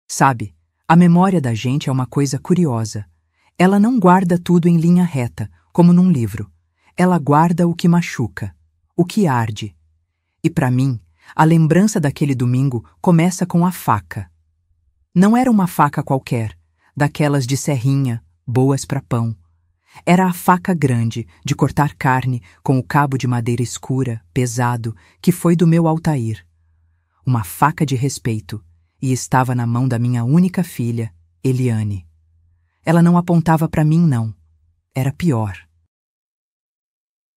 Sabe, a memória da gente é uma coisa curiosa. Ela não guarda tudo em linha reta, como num livro. Ela guarda o que machuca, o que arde. E para mim, a lembrança daquele domingo começa com a faca. Não era uma faca qualquer, daquelas de serrinha, boas para pão. Era a faca grande, de cortar carne, com o cabo de madeira escura, pesado, que foi do meu Altair. Uma faca de respeito, e estava na mão da minha única filha, Eliane. Ela não apontava para mim, não. Era pior.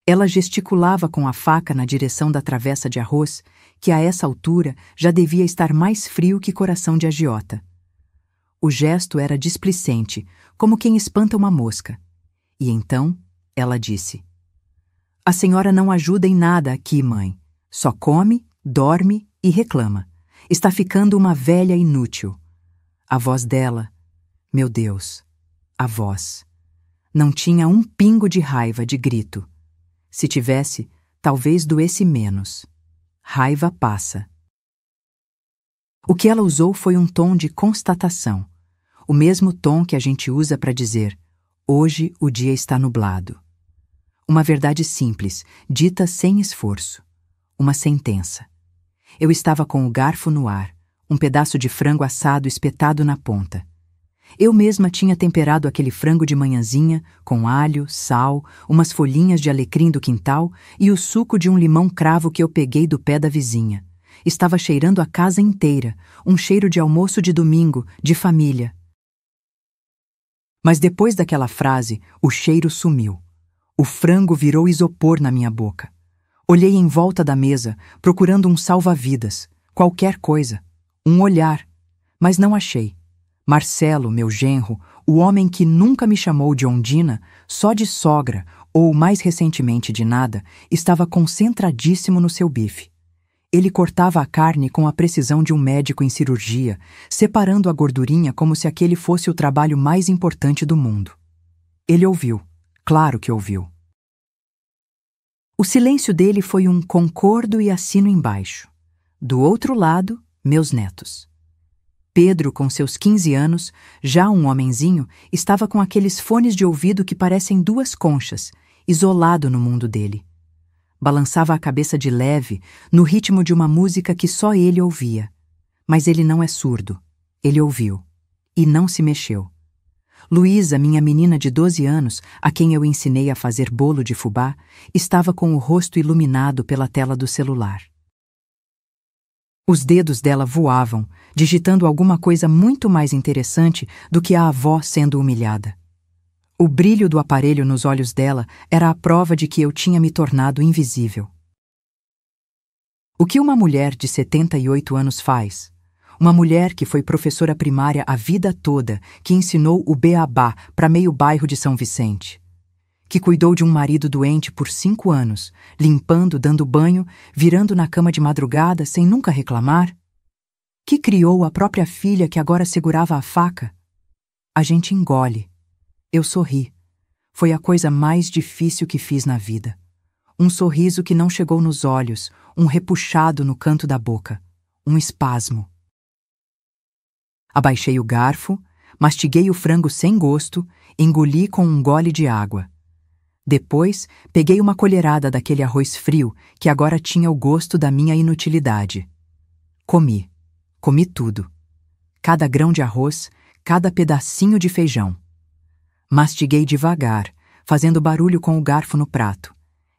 Ela gesticulava com a faca na direção da travessa de arroz, que a essa altura já devia estar mais frio que coração de agiota. O gesto era displicente, como quem espanta uma mosca. E então ela disse: "A senhora não ajuda em nada aqui, mãe. Só come, dorme e reclama. Está ficando uma velha inútil." A voz dela, meu Deus, a voz. Não tinha um pingo de raiva, de grito. Se tivesse, talvez doesse menos. Raiva passa. O que ela usou foi um tom de constatação. O mesmo tom que a gente usa para dizer: hoje o dia está nublado. Uma verdade simples, dita sem esforço. Uma sentença. Eu estava com o garfo no ar, um pedaço de frango assado espetado na ponta. Eu mesma tinha temperado aquele frango de manhãzinha com alho, sal, umas folhinhas de alecrim do quintal e o suco de um limão cravo que eu peguei do pé da vizinha. Estava cheirando a casa inteira, um cheiro de almoço de domingo, de família. Mas depois daquela frase, o cheiro sumiu. O frango virou isopor na minha boca. Olhei em volta da mesa, procurando um salva-vidas, qualquer coisa, um olhar, mas não achei. Marcelo, meu genro, o homem que nunca me chamou de Ondina, só de sogra ou, mais recentemente, de nada, estava concentradíssimo no seu bife. Ele cortava a carne com a precisão de um médico em cirurgia, separando a gordurinha como se aquele fosse o trabalho mais importante do mundo. Ele ouviu, claro que ouviu. O silêncio dele foi um concordo e assino embaixo. Do outro lado, meus netos. Pedro, com seus 15 anos, já um homenzinho, estava com aqueles fones de ouvido que parecem duas conchas, isolado no mundo dele. Balançava a cabeça de leve, no ritmo de uma música que só ele ouvia. Mas ele não é surdo. Ele ouviu. E não se mexeu. Luísa, minha menina de 12 anos, a quem eu ensinei a fazer bolo de fubá, estava com o rosto iluminado pela tela do celular. Os dedos dela voavam, digitando alguma coisa muito mais interessante do que a avó sendo humilhada. O brilho do aparelho nos olhos dela era a prova de que eu tinha me tornado invisível. O que uma mulher de 78 anos faz? Uma mulher que foi professora primária a vida toda, que ensinou o beabá para meio bairro de São Vicente. Que cuidou de um marido doente por 5 anos, limpando, dando banho, virando na cama de madrugada sem nunca reclamar. Que criou a própria filha que agora segurava a faca. A gente engole. Eu sorri. Foi a coisa mais difícil que fiz na vida. Um sorriso que não chegou nos olhos, um repuxado no canto da boca, um espasmo. Abaixei o garfo, mastiguei o frango sem gosto, engoli com um gole de água. Depois, peguei uma colherada daquele arroz frio que agora tinha o gosto da minha inutilidade. Comi. Comi tudo. Cada grão de arroz, cada pedacinho de feijão. Mastiguei devagar, fazendo barulho com o garfo no prato.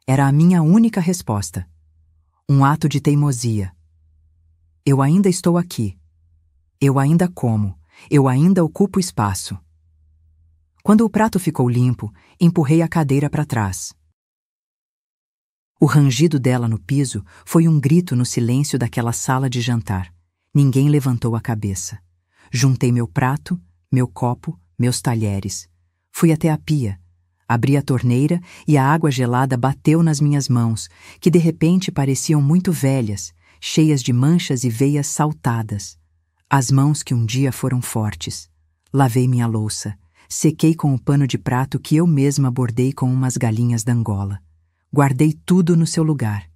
Era a minha única resposta. Um ato de teimosia. Eu ainda estou aqui. Eu ainda como. Eu ainda ocupo espaço. Quando o prato ficou limpo, empurrei a cadeira para trás. O rangido dela no piso foi um grito no silêncio daquela sala de jantar. Ninguém levantou a cabeça. Juntei meu prato, meu copo, meus talheres. Fui até a pia. Abri a torneira e a água gelada bateu nas minhas mãos, que de repente pareciam muito velhas, cheias de manchas e veias saltadas. As mãos que um dia foram fortes. Lavei minha louça. Sequei com o pano de prato que eu mesma bordei com umas galinhas da Angola. Guardei tudo no seu lugar.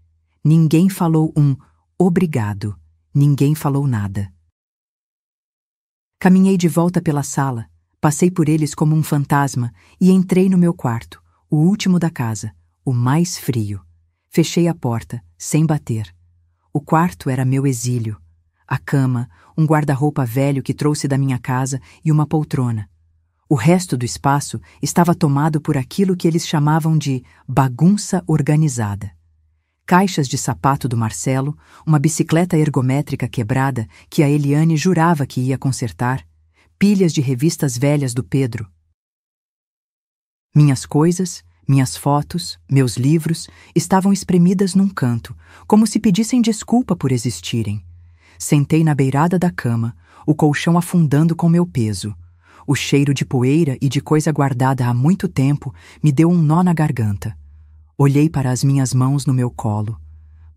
Ninguém falou um obrigado. Ninguém falou nada. Caminhei de volta pela sala, passei por eles como um fantasma e entrei no meu quarto, o último da casa, o mais frio. Fechei a porta, sem bater. O quarto era meu exílio. A cama, um guarda-roupa velho que trouxe da minha casa e uma poltrona. O resto do espaço estava tomado por aquilo que eles chamavam de bagunça organizada. Caixas de sapato do Marcelo, uma bicicleta ergométrica quebrada que a Eliane jurava que ia consertar, pilhas de revistas velhas do Pedro. Minhas coisas, minhas fotos, meus livros estavam espremidas num canto, como se pedissem desculpa por existirem. Sentei na beirada da cama, o colchão afundando com meu peso. O cheiro de poeira e de coisa guardada há muito tempo me deu um nó na garganta. Olhei para as minhas mãos no meu colo.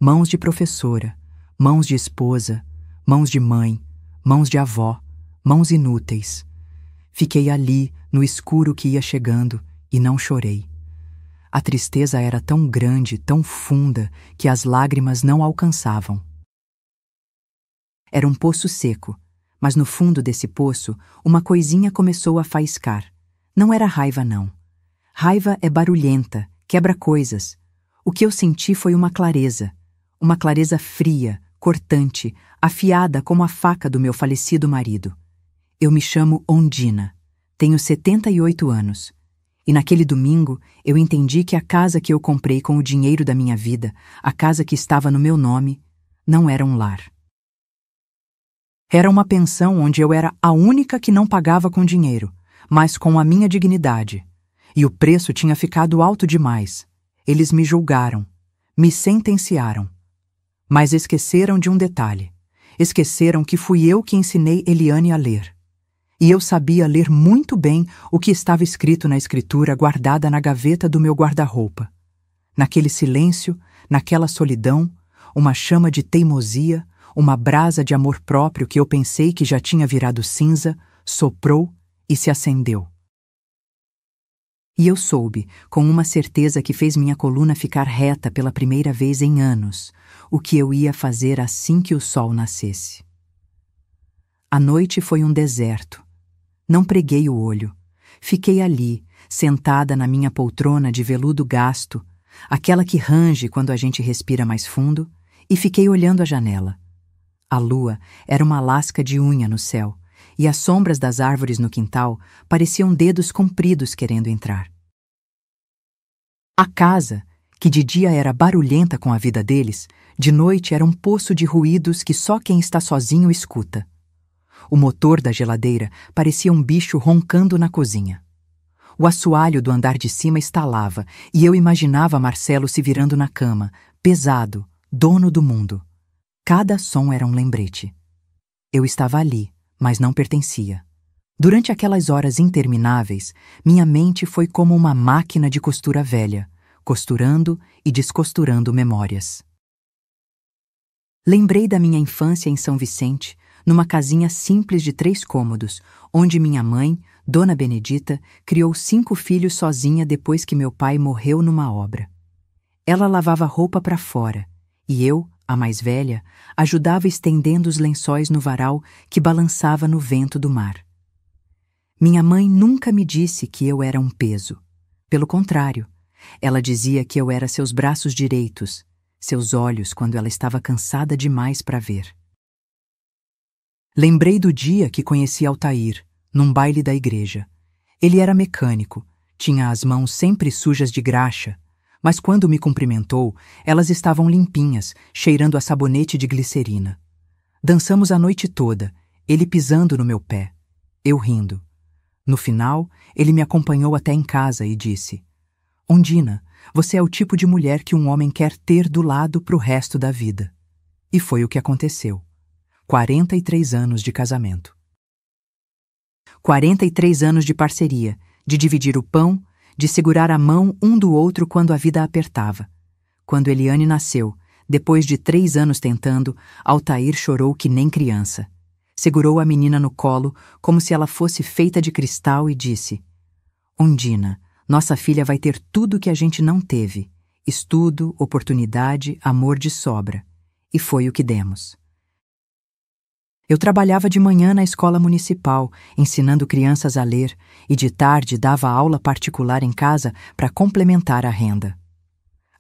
Mãos de professora, mãos de esposa, mãos de mãe, mãos de avó, mãos inúteis. Fiquei ali, no escuro que ia chegando, e não chorei. A tristeza era tão grande, tão funda, que as lágrimas não alcançavam. Era um poço seco, mas no fundo desse poço, uma coisinha começou a faiscar. Não era raiva, não. Raiva é barulhenta, quebra coisas. O que eu senti foi uma clareza fria, cortante, afiada como a faca do meu falecido marido. Eu me chamo Ondina, tenho 78 anos. E naquele domingo eu entendi que a casa que eu comprei com o dinheiro da minha vida, a casa que estava no meu nome, não era um lar. Era uma pensão onde eu era a única que não pagava com dinheiro, mas com a minha dignidade. E o preço tinha ficado alto demais. Eles me julgaram, me sentenciaram. Mas esqueceram de um detalhe. Esqueceram que fui eu que ensinei Eliane a ler. E eu sabia ler muito bem o que estava escrito na escritura guardada na gaveta do meu guarda-roupa. Naquele silêncio, naquela solidão, uma chama de teimosia, uma brasa de amor próprio que eu pensei que já tinha virado cinza, soprou e se acendeu. E eu soube, com uma certeza que fez minha coluna ficar reta pela primeira vez em anos, o que eu ia fazer assim que o sol nascesse. A noite foi um deserto. Não preguei o olho. Fiquei ali, sentada na minha poltrona de veludo gasto, aquela que range quando a gente respira mais fundo, e fiquei olhando a janela. A lua era uma lasca de unha no céu, e as sombras das árvores no quintal pareciam dedos compridos querendo entrar. A casa, que de dia era barulhenta com a vida deles, de noite era um poço de ruídos que só quem está sozinho escuta. O motor da geladeira parecia um bicho roncando na cozinha. O assoalho do andar de cima estalava e eu imaginava Marcelo se virando na cama, pesado, dono do mundo. Cada som era um lembrete. Eu estava ali, mas não pertencia. Durante aquelas horas intermináveis, minha mente foi como uma máquina de costura velha, costurando e descosturando memórias. Lembrei da minha infância em São Vicente, numa casinha simples de 3 cômodos, onde minha mãe, Dona Benedita, criou 5 filhos sozinha depois que meu pai morreu numa obra. Ela lavava roupa para fora, e eu, a mais velha, ajudava estendendo os lençóis no varal que balançava no vento do mar. Minha mãe nunca me disse que eu era um peso. Pelo contrário, ela dizia que eu era seus braços direitos, seus olhos quando ela estava cansada demais para ver. Lembrei do dia que conheci Altair, num baile da igreja. Ele era mecânico, tinha as mãos sempre sujas de graxa, mas quando me cumprimentou, elas estavam limpinhas, cheirando a sabonete de glicerina. Dançamos a noite toda, ele pisando no meu pé, eu rindo. No final, ele me acompanhou até em casa e disse: Ondina, você é o tipo de mulher que um homem quer ter do lado pro resto da vida. E foi o que aconteceu. 43 anos de casamento. 43 anos de parceria, de dividir o pão, de segurar a mão um do outro quando a vida apertava. Quando Eliane nasceu, depois de 3 anos tentando, Altair chorou que nem criança. Segurou a menina no colo, como se ela fosse feita de cristal e disse: Ondina, nossa filha vai ter tudo que a gente não teve. Estudo, oportunidade, amor de sobra. E foi o que demos. Eu trabalhava de manhã na escola municipal, ensinando crianças a ler, e de tarde dava aula particular em casa para complementar a renda.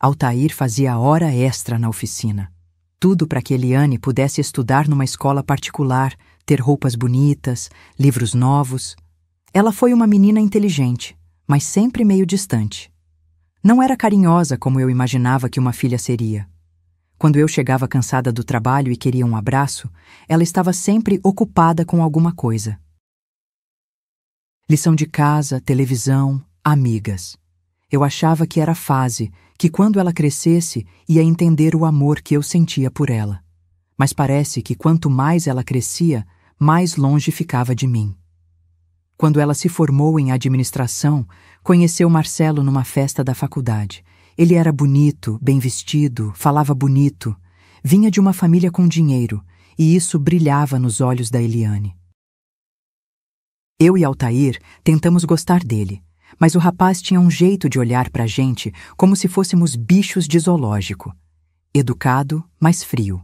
Altair fazia hora extra na oficina. Tudo para que Eliane pudesse estudar numa escola particular, ter roupas bonitas, livros novos. Ela foi uma menina inteligente, mas sempre meio distante. Não era carinhosa como eu imaginava que uma filha seria. Quando eu chegava cansada do trabalho e queria um abraço, ela estava sempre ocupada com alguma coisa. Lição de casa, televisão, amigas. Eu achava que era fase, que quando ela crescesse, ia entender o amor que eu sentia por ela. Mas parece que quanto mais ela crescia, mais longe ficava de mim. Quando ela se formou em administração, conheceu Marcelo numa festa da faculdade. Ele era bonito, bem vestido, falava bonito, vinha de uma família com dinheiro, e isso brilhava nos olhos da Eliane. Eu e Altair tentamos gostar dele, mas o rapaz tinha um jeito de olhar pra gente como se fôssemos bichos de zoológico. Educado, mas frio.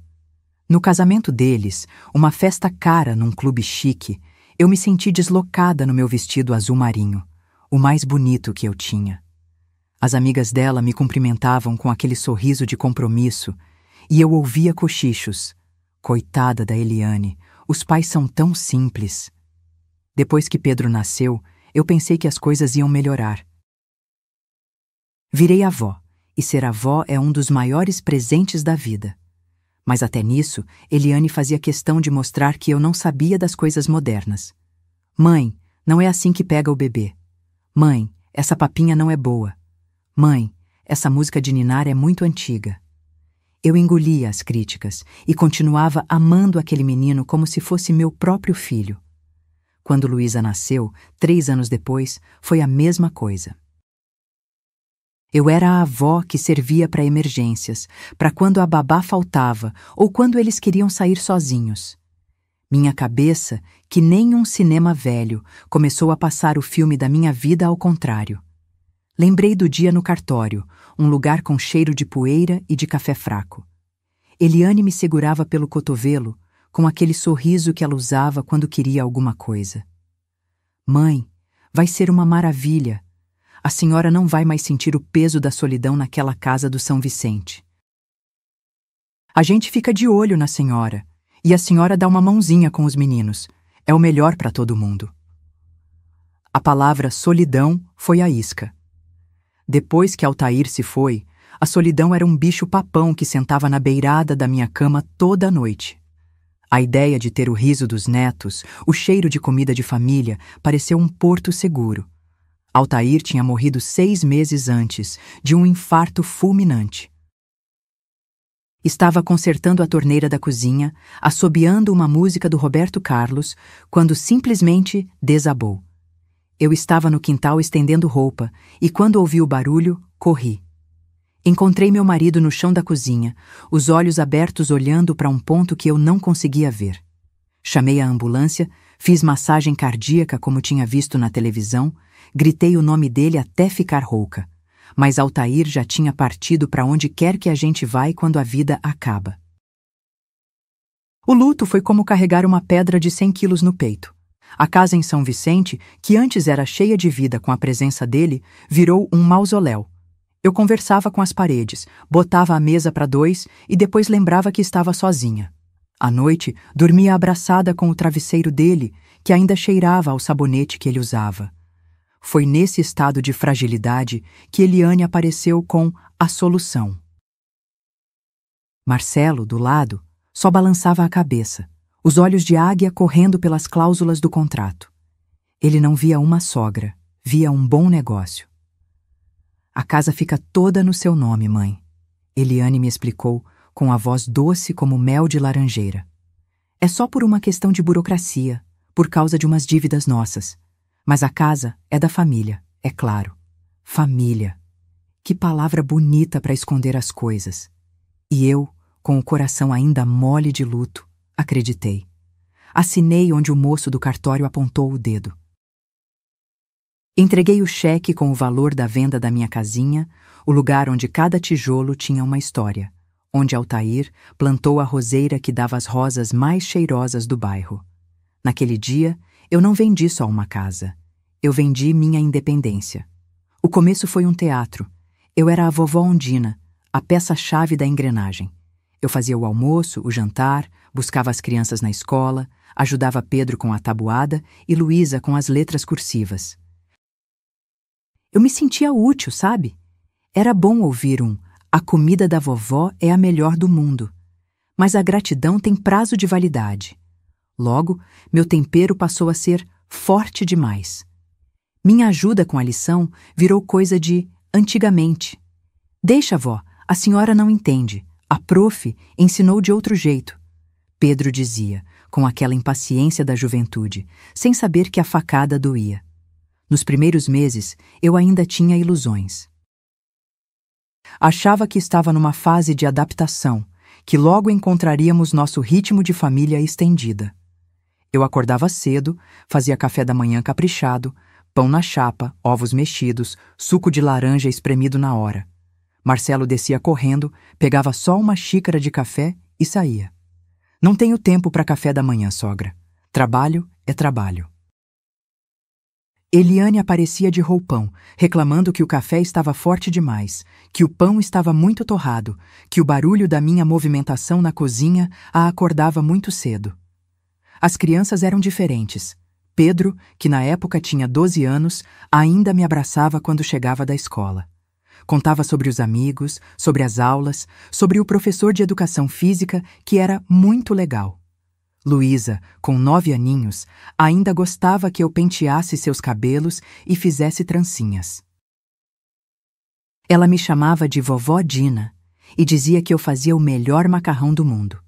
No casamento deles, uma festa cara num clube chique, eu me senti deslocada no meu vestido azul marinho, o mais bonito que eu tinha. As amigas dela me cumprimentavam com aquele sorriso de compromisso, e eu ouvia cochichos. Coitada da Eliane, os pais são tão simples. Depois que Pedro nasceu, eu pensei que as coisas iam melhorar. Virei avó, e ser avó é um dos maiores presentes da vida. Mas até nisso, Eliane fazia questão de mostrar que eu não sabia das coisas modernas. Mãe, não é assim que pega o bebê. Mãe, essa papinha não é boa. Mãe, essa música de ninar é muito antiga. Eu engolia as críticas e continuava amando aquele menino como se fosse meu próprio filho. Quando Luísa nasceu, 3 anos depois, foi a mesma coisa. Eu era a avó que servia para emergências, para quando a babá faltava ou quando eles queriam sair sozinhos. Minha cabeça, que nem um cinema velho, começou a passar o filme da minha vida ao contrário. Lembrei do dia no cartório, um lugar com cheiro de poeira e de café fraco. Eliane me segurava pelo cotovelo, com aquele sorriso que ela usava quando queria alguma coisa. Mãe, vai ser uma maravilha. A senhora não vai mais sentir o peso da solidão naquela casa do São Vicente. A gente fica de olho na senhora, e a senhora dá uma mãozinha com os meninos. É o melhor para todo mundo. A palavra solidão foi a isca. Depois que Altair se foi, a solidão era um bicho-papão que sentava na beirada da minha cama toda a noite. A ideia de ter o riso dos netos, o cheiro de comida de família, pareceu um porto seguro. Altair tinha morrido 6 meses antes, de um infarto fulminante. Estava consertando a torneira da cozinha, assobiando uma música do Roberto Carlos, quando simplesmente desabou. Eu estava no quintal estendendo roupa, e quando ouvi o barulho, corri. Encontrei meu marido no chão da cozinha, os olhos abertos olhando para um ponto que eu não conseguia ver. Chamei a ambulância, fiz massagem cardíaca como tinha visto na televisão, gritei o nome dele até ficar rouca. Mas Altair já tinha partido para onde quer que a gente vai quando a vida acaba. O luto foi como carregar uma pedra de 100 quilos no peito. A casa em São Vicente, que antes era cheia de vida com a presença dele, virou um mausoléu. Eu conversava com as paredes, botava a mesa para 2 e depois lembrava que estava sozinha. À noite, dormia abraçada com o travesseiro dele, que ainda cheirava ao sabonete que ele usava. Foi nesse estado de fragilidade que Eliane apareceu com a solução. Marcelo, do lado, só balançava a cabeça, os olhos de águia correndo pelas cláusulas do contrato. Ele não via uma sogra, via um bom negócio. A casa fica toda no seu nome, mãe. Eliane me explicou, com a voz doce como mel de laranjeira. É só por uma questão de burocracia, por causa de umas dívidas nossas. Mas a casa é da família, é claro. Família. Que palavra bonita para esconder as coisas. E eu, com o coração ainda mole de luto, acreditei. Assinei onde o moço do cartório apontou o dedo. Entreguei o cheque com o valor da venda da minha casinha, o lugar onde cada tijolo tinha uma história, onde Altair plantou a roseira que dava as rosas mais cheirosas do bairro. Naquele dia, eu não vendi só uma casa. Eu vendi minha independência. O começo foi um teatro. Eu era a vovó Ondina, a peça-chave da engrenagem. Eu fazia o almoço, o jantar, buscava as crianças na escola, ajudava Pedro com a tabuada e Luísa com as letras cursivas. Eu me sentia útil, sabe? Era bom ouvir "a comida da vovó é a melhor do mundo". Mas a gratidão tem prazo de validade. Logo, meu tempero passou a ser forte demais. Minha ajuda com a lição virou coisa de antigamente. Deixa, vó, a senhora não entende. A prof ensinou de outro jeito. Pedro dizia, com aquela impaciência da juventude, sem saber que a facada doía. Nos primeiros meses, eu ainda tinha ilusões. Achava que estava numa fase de adaptação, que logo encontraríamos nosso ritmo de família estendida. Eu acordava cedo, fazia café da manhã caprichado, pão na chapa, ovos mexidos, suco de laranja espremido na hora. Marcelo descia correndo, pegava só uma xícara de café e saía. Não tenho tempo para café da manhã, sogra. Trabalho é trabalho. Eliane aparecia de roupão, reclamando que o café estava forte demais, que o pão estava muito torrado, que o barulho da minha movimentação na cozinha a acordava muito cedo. As crianças eram diferentes. Pedro, que na época tinha 12 anos, ainda me abraçava quando chegava da escola. Contava sobre os amigos, sobre as aulas, sobre o professor de educação física, que era muito legal. Luísa, com 9 aninhos, ainda gostava que eu penteasse seus cabelos e fizesse trancinhas. Ela me chamava de vovó Dina e dizia que eu fazia o melhor macarrão do mundo.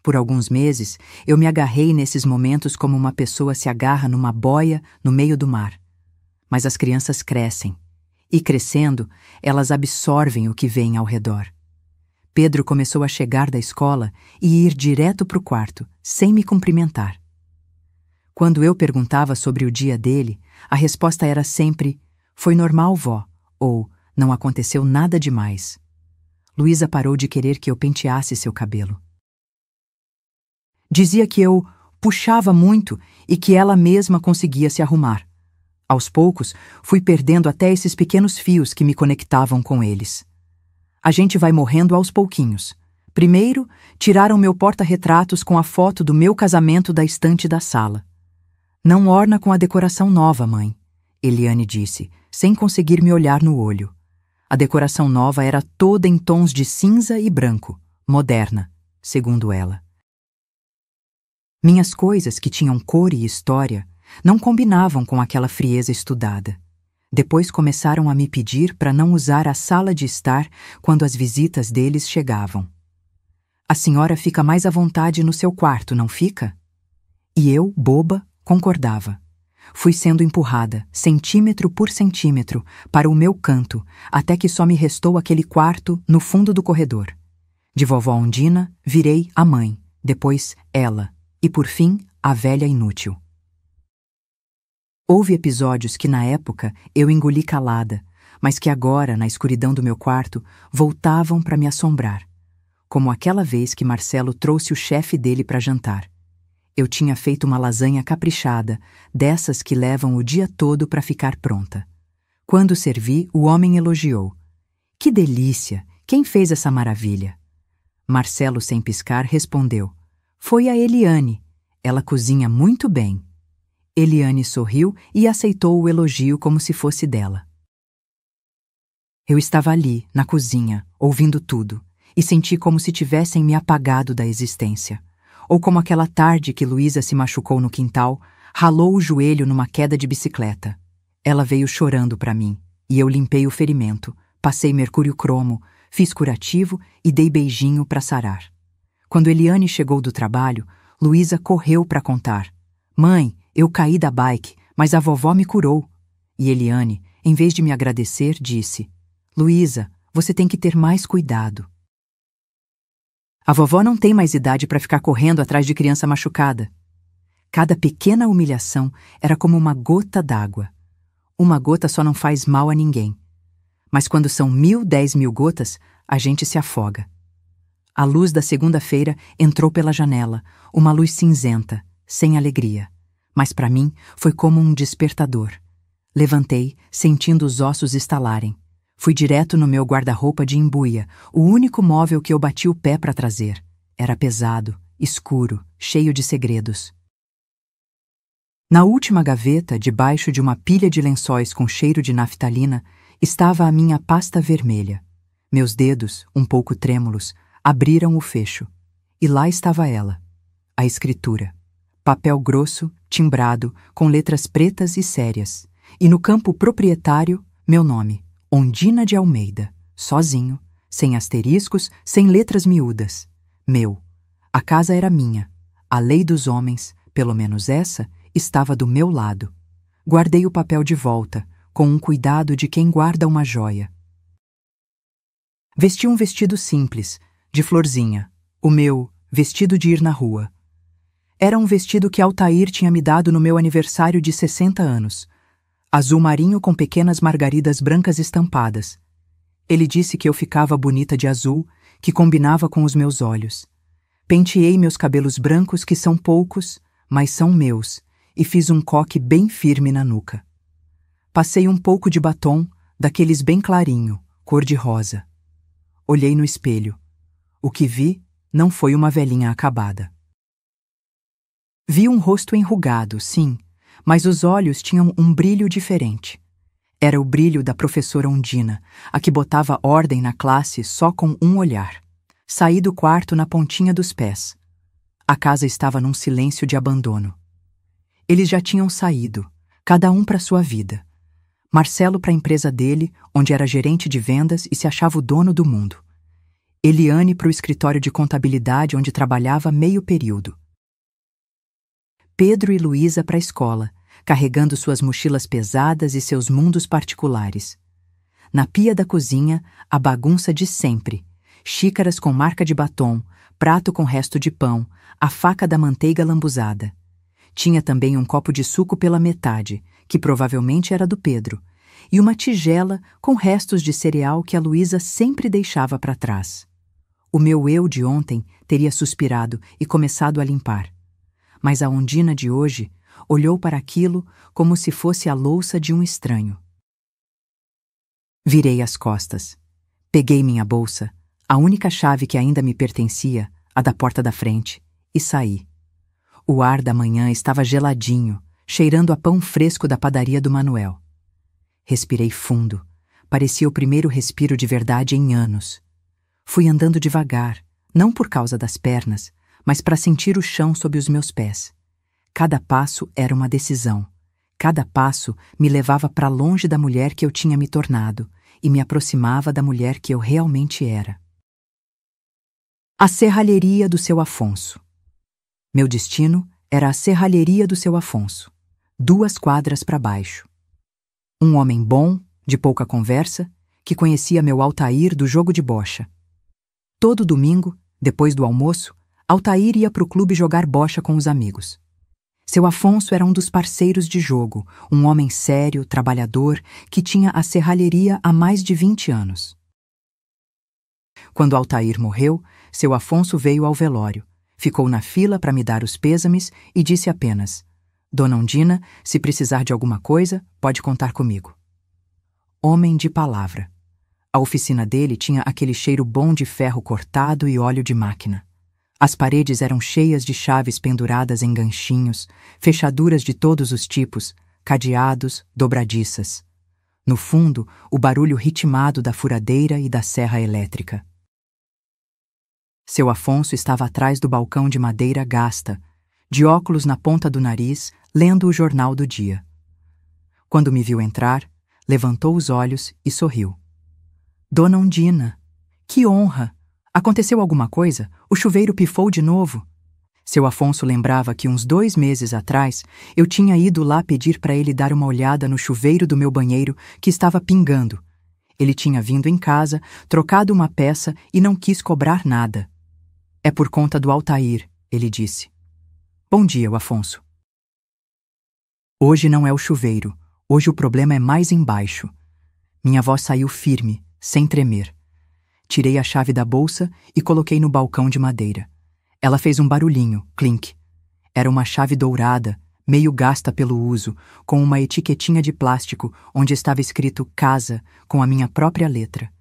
Por alguns meses, eu me agarrei nesses momentos como uma pessoa se agarra numa boia no meio do mar. Mas as crianças crescem, e crescendo, elas absorvem o que vem ao redor. Pedro começou a chegar da escola e ir direto para o quarto, sem me cumprimentar. Quando eu perguntava sobre o dia dele, a resposta era sempre: "Foi normal, vó", ou "Não aconteceu nada demais". Luísa parou de querer que eu penteasse seu cabelo. Dizia que eu puxava muito e que ela mesma conseguia se arrumar. Aos poucos, fui perdendo até esses pequenos fios que me conectavam com eles. A gente vai morrendo aos pouquinhos. Primeiro, tiraram meu porta-retratos com a foto do meu casamento da estante da sala. "Não orna com a decoração nova, mãe", Eliane disse, sem conseguir me olhar no olho. A decoração nova era toda em tons de cinza e branco, moderna, segundo ela. Minhas coisas, que tinham cor e história, não combinavam com aquela frieza estudada. Depois começaram a me pedir para não usar a sala de estar quando as visitas deles chegavam. "A senhora fica mais à vontade no seu quarto, não fica?" E eu, boba, concordava. Fui sendo empurrada, centímetro por centímetro, para o meu canto, até que só me restou aquele quarto no fundo do corredor. De vovó Ondina, virei a mãe, depois ela, e por fim, a velha inútil. Houve episódios que na época eu engoli calada, mas que agora, na escuridão do meu quarto, voltavam para me assombrar. Como aquela vez que Marcelo trouxe o chefe dele para jantar. Eu tinha feito uma lasanha caprichada, dessas que levam o dia todo para ficar pronta. Quando servi, o homem elogiou: "Que delícia! Quem fez essa maravilha?" Marcelo, sem piscar, respondeu: "Foi a Eliane. Ela cozinha muito bem." Eliane sorriu e aceitou o elogio como se fosse dela. Eu estava ali, na cozinha, ouvindo tudo, e senti como se tivessem me apagado da existência. Ou como aquela tarde que Luísa se machucou no quintal, ralou o joelho numa queda de bicicleta. Ela veio chorando para mim, e eu limpei o ferimento, passei mercúrio cromo, fiz curativo e dei beijinho para sarar. Quando Eliane chegou do trabalho, Luísa correu para contar: "Mãe, eu caí da bike, mas a vovó me curou." E Eliane, em vez de me agradecer, disse: "Luísa, você tem que ter mais cuidado. A vovó não tem mais idade para ficar correndo atrás de criança machucada." Cada pequena humilhação era como uma gota d'água. Uma gota só não faz mal a ninguém. Mas quando são 1000, 10.000 gotas, a gente se afoga. A luz da segunda-feira entrou pela janela, uma luz cinzenta, sem alegria. Mas para mim foi como um despertador. Levantei, sentindo os ossos estalarem. Fui direto no meu guarda-roupa de embuia, o único móvel que eu bati o pé para trazer. Era pesado, escuro, cheio de segredos. Na última gaveta, debaixo de uma pilha de lençóis com cheiro de naftalina, estava a minha pasta vermelha. Meus dedos, um pouco trêmulos, abriram o fecho. E lá estava ela, a escritura. Papel grosso, timbrado, com letras pretas e sérias. E no campo proprietário, meu nome, Ondina de Almeida, sozinho, sem asteriscos, sem letras miúdas. Meu. A casa era minha. A lei dos homens, pelo menos essa, estava do meu lado. Guardei o papel de volta, com um cuidado de quem guarda uma joia. Vesti um vestido simples, de florzinha, o meu vestido de ir na rua. Era um vestido que Altair tinha me dado no meu aniversário de 60 anos. Azul marinho com pequenas margaridas brancas estampadas. Ele disse que eu ficava bonita de azul, que combinava com os meus olhos. Penteei meus cabelos brancos, que são poucos, mas são meus, e fiz um coque bem firme na nuca. Passei um pouco de batom, daqueles bem clarinho, cor de rosa. Olhei no espelho. O que vi não foi uma velhinha acabada. Vi um rosto enrugado, sim, mas os olhos tinham um brilho diferente. Era o brilho da professora Ondina, a que botava ordem na classe só com um olhar. Saí do quarto na pontinha dos pés. A casa estava num silêncio de abandono. Eles já tinham saído, cada um para sua vida. Marcelo para a empresa dele, onde era gerente de vendas e se achava o dono do mundo. Eliane para o escritório de contabilidade, onde trabalhava meio período. Pedro e Luísa para a escola, carregando suas mochilas pesadas e seus mundos particulares. Na pia da cozinha, a bagunça de sempre. Xícaras com marca de batom, prato com resto de pão, a faca da manteiga lambuzada. Tinha também um copo de suco pela metade, que provavelmente era do Pedro, e uma tigela com restos de cereal que a Luísa sempre deixava para trás. O meu eu de ontem teria suspirado e começado a limpar. Mas a Ondina de hoje olhou para aquilo como se fosse a louça de um estranho. Virei as costas. Peguei minha bolsa, a única chave que ainda me pertencia, a da porta da frente, e saí. O ar da manhã estava geladinho, cheirando a pão fresco da padaria do Manuel. Respirei fundo. Parecia o primeiro respiro de verdade em anos. Fui andando devagar, não por causa das pernas, mas para sentir o chão sob os meus pés. Cada passo era uma decisão. Cada passo me levava para longe da mulher que eu tinha me tornado e me aproximava da mulher que eu realmente era. A serralheria do seu Afonso. Meu destino era a serralheria do seu Afonso, 2 quadras para baixo. Um homem bom, de pouca conversa, que conhecia meu Altair do jogo de bocha. Todo domingo, depois do almoço, Altair ia para o clube jogar bocha com os amigos. Seu Afonso era um dos parceiros de jogo, um homem sério, trabalhador, que tinha a serralheria há mais de 20 anos. Quando Altair morreu, seu Afonso veio ao velório, ficou na fila para me dar os pêsames e disse apenas: "Dona Ondina, se precisar de alguma coisa, pode contar comigo." Homem de palavra. A oficina dele tinha aquele cheiro bom de ferro cortado e óleo de máquina. As paredes eram cheias de chaves penduradas em ganchinhos, fechaduras de todos os tipos, cadeados, dobradiças. No fundo, o barulho ritmado da furadeira e da serra elétrica. Seu Afonso estava atrás do balcão de madeira gasta, de óculos na ponta do nariz, lendo o jornal do dia. Quando me viu entrar, levantou os olhos e sorriu. "Dona Ondina, que honra! Aconteceu alguma coisa? O chuveiro pifou de novo?" Seu Afonso lembrava que uns 2 meses atrás eu tinha ido lá pedir para ele dar uma olhada no chuveiro do meu banheiro que estava pingando. Ele tinha vindo em casa, trocado uma peça e não quis cobrar nada. "É por conta do Altair", ele disse. "Bom dia, Afonso." Hoje não é o chuveiro. Hoje o problema é mais embaixo. Minha voz saiu firme, sem tremer. Tirei a chave da bolsa e coloquei no balcão de madeira. Ela fez um barulhinho, clink. Era uma chave dourada, meio gasta pelo uso, com uma etiquetinha de plástico onde estava escrito casa com a minha própria letra.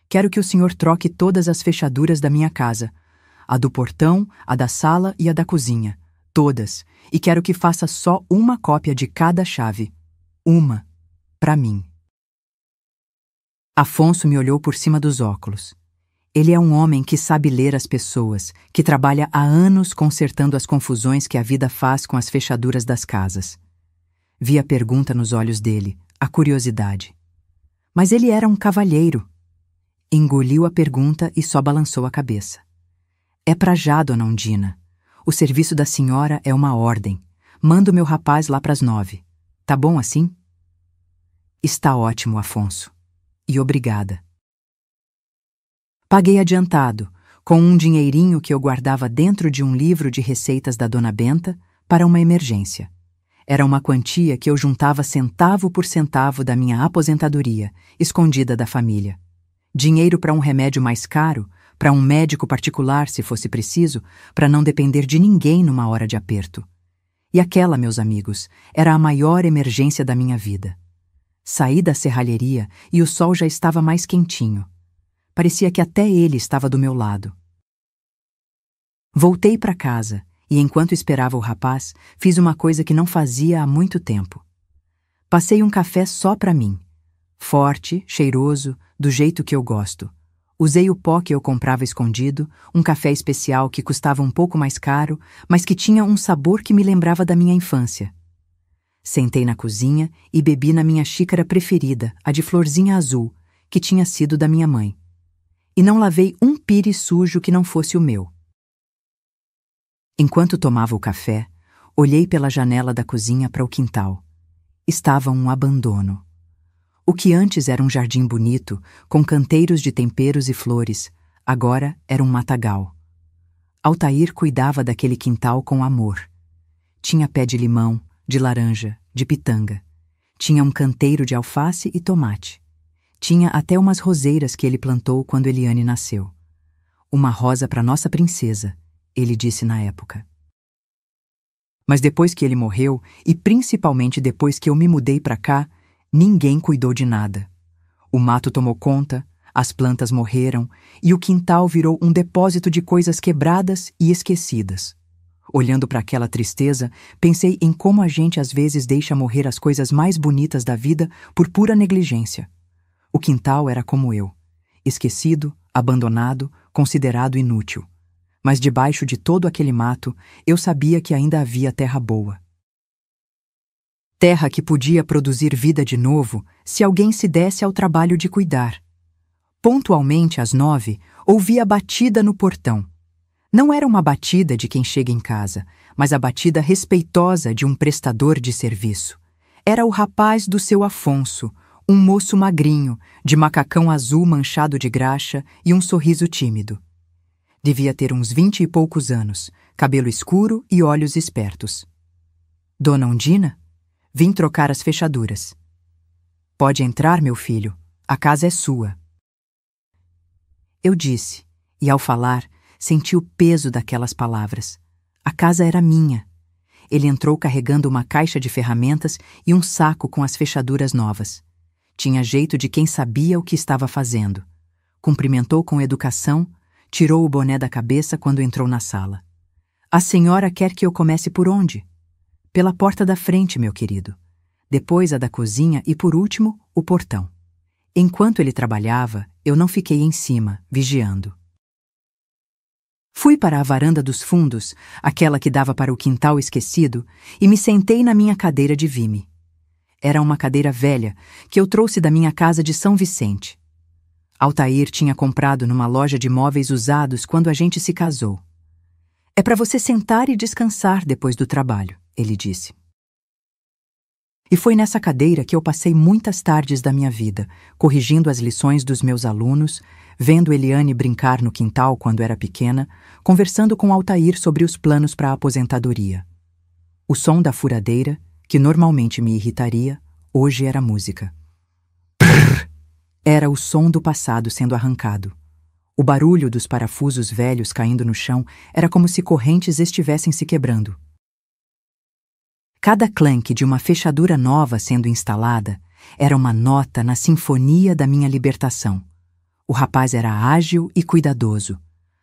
Quero que o senhor troque todas as fechaduras da minha casa. A do portão, a da sala e a da cozinha. Todas. E quero que faça só uma cópia de cada chave. Uma. Para mim. Afonso me olhou por cima dos óculos. Ele é um homem que sabe ler as pessoas, que trabalha há anos consertando as confusões que a vida faz com as fechaduras das casas. Vi a pergunta nos olhos dele, a curiosidade. Mas ele era um cavalheiro. Engoliu a pergunta e só balançou a cabeça. É pra já, dona Undina. O serviço da senhora é uma ordem. Manda o meu rapaz lá pras 9. Tá bom assim? Está ótimo, Afonso. E obrigada. Paguei adiantado, com um dinheirinho que eu guardava dentro de um livro de receitas da dona Benta para uma emergência. Era uma quantia que eu juntava centavo por centavo da minha aposentadoria, escondida da família. Dinheiro para um remédio mais caro, para um médico particular, se fosse preciso, para não depender de ninguém numa hora de aperto. E aquela, meus amigos, era a maior emergência da minha vida. Saí da serralheria e o sol já estava mais quentinho. Parecia que até ele estava do meu lado. Voltei para casa e, enquanto esperava o rapaz, fiz uma coisa que não fazia há muito tempo. Passei um café só para mim. Forte, cheiroso, do jeito que eu gosto. Usei o pó que eu comprava escondido, um café especial que custava um pouco mais caro, mas que tinha um sabor que me lembrava da minha infância. Sentei na cozinha e bebi na minha xícara preferida, a de florzinha azul, que tinha sido da minha mãe. E não lavei um pires sujo que não fosse o meu. Enquanto tomava o café, olhei pela janela da cozinha para o quintal. Estava um abandono. O que antes era um jardim bonito, com canteiros de temperos e flores, agora era um matagal. Altair cuidava daquele quintal com amor. Tinha pé de limão, de laranja, de pitanga. Tinha um canteiro de alface e tomate. Tinha até umas roseiras que ele plantou quando Eliane nasceu. Uma rosa para nossa princesa, ele disse na época. Mas depois que ele morreu, e principalmente depois que eu me mudei para cá, ninguém cuidou de nada. O mato tomou conta, as plantas morreram e o quintal virou um depósito de coisas quebradas e esquecidas. Olhando para aquela tristeza, pensei em como a gente às vezes deixa morrer as coisas mais bonitas da vida por pura negligência. O quintal era como eu, esquecido, abandonado, considerado inútil. Mas debaixo de todo aquele mato, eu sabia que ainda havia terra boa. Terra que podia produzir vida de novo se alguém se desse ao trabalho de cuidar. Pontualmente às 9, ouvi a batida no portão. Não era uma batida de quem chega em casa, mas a batida respeitosa de um prestador de serviço. Era o rapaz do seu Afonso, um moço magrinho, de macacão azul manchado de graxa e um sorriso tímido. Devia ter uns 20 e poucos anos, cabelo escuro e olhos espertos. Dona Undina? Vim trocar as fechaduras. Pode entrar, meu filho, a casa é sua. Eu disse, e ao falar, senti o peso daquelas palavras. A casa era minha. Ele entrou carregando uma caixa de ferramentas e um saco com as fechaduras novas. Tinha jeito de quem sabia o que estava fazendo. Cumprimentou com educação, tirou o boné da cabeça quando entrou na sala. A senhora quer que eu comece por onde? Pela porta da frente, meu querido. Depois a da cozinha e, por último, o portão. Enquanto ele trabalhava, eu não fiquei em cima, vigiando. Fui para a varanda dos fundos, aquela que dava para o quintal esquecido, e me sentei na minha cadeira de vime. Era uma cadeira velha, que eu trouxe da minha casa de São Vicente. Altair tinha comprado numa loja de móveis usados quando a gente se casou. É para você sentar e descansar depois do trabalho, ele disse. E foi nessa cadeira que eu passei muitas tardes da minha vida, corrigindo as lições dos meus alunos, vendo Eliane brincar no quintal quando era pequena, conversando com Altair sobre os planos para a aposentadoria. O som da furadeira, que normalmente me irritaria, hoje era música. Prrr! Era o som do passado sendo arrancado. O barulho dos parafusos velhos caindo no chão era como se correntes estivessem se quebrando. Cada clank de uma fechadura nova sendo instalada era uma nota na sinfonia da minha libertação. O rapaz era ágil e cuidadoso.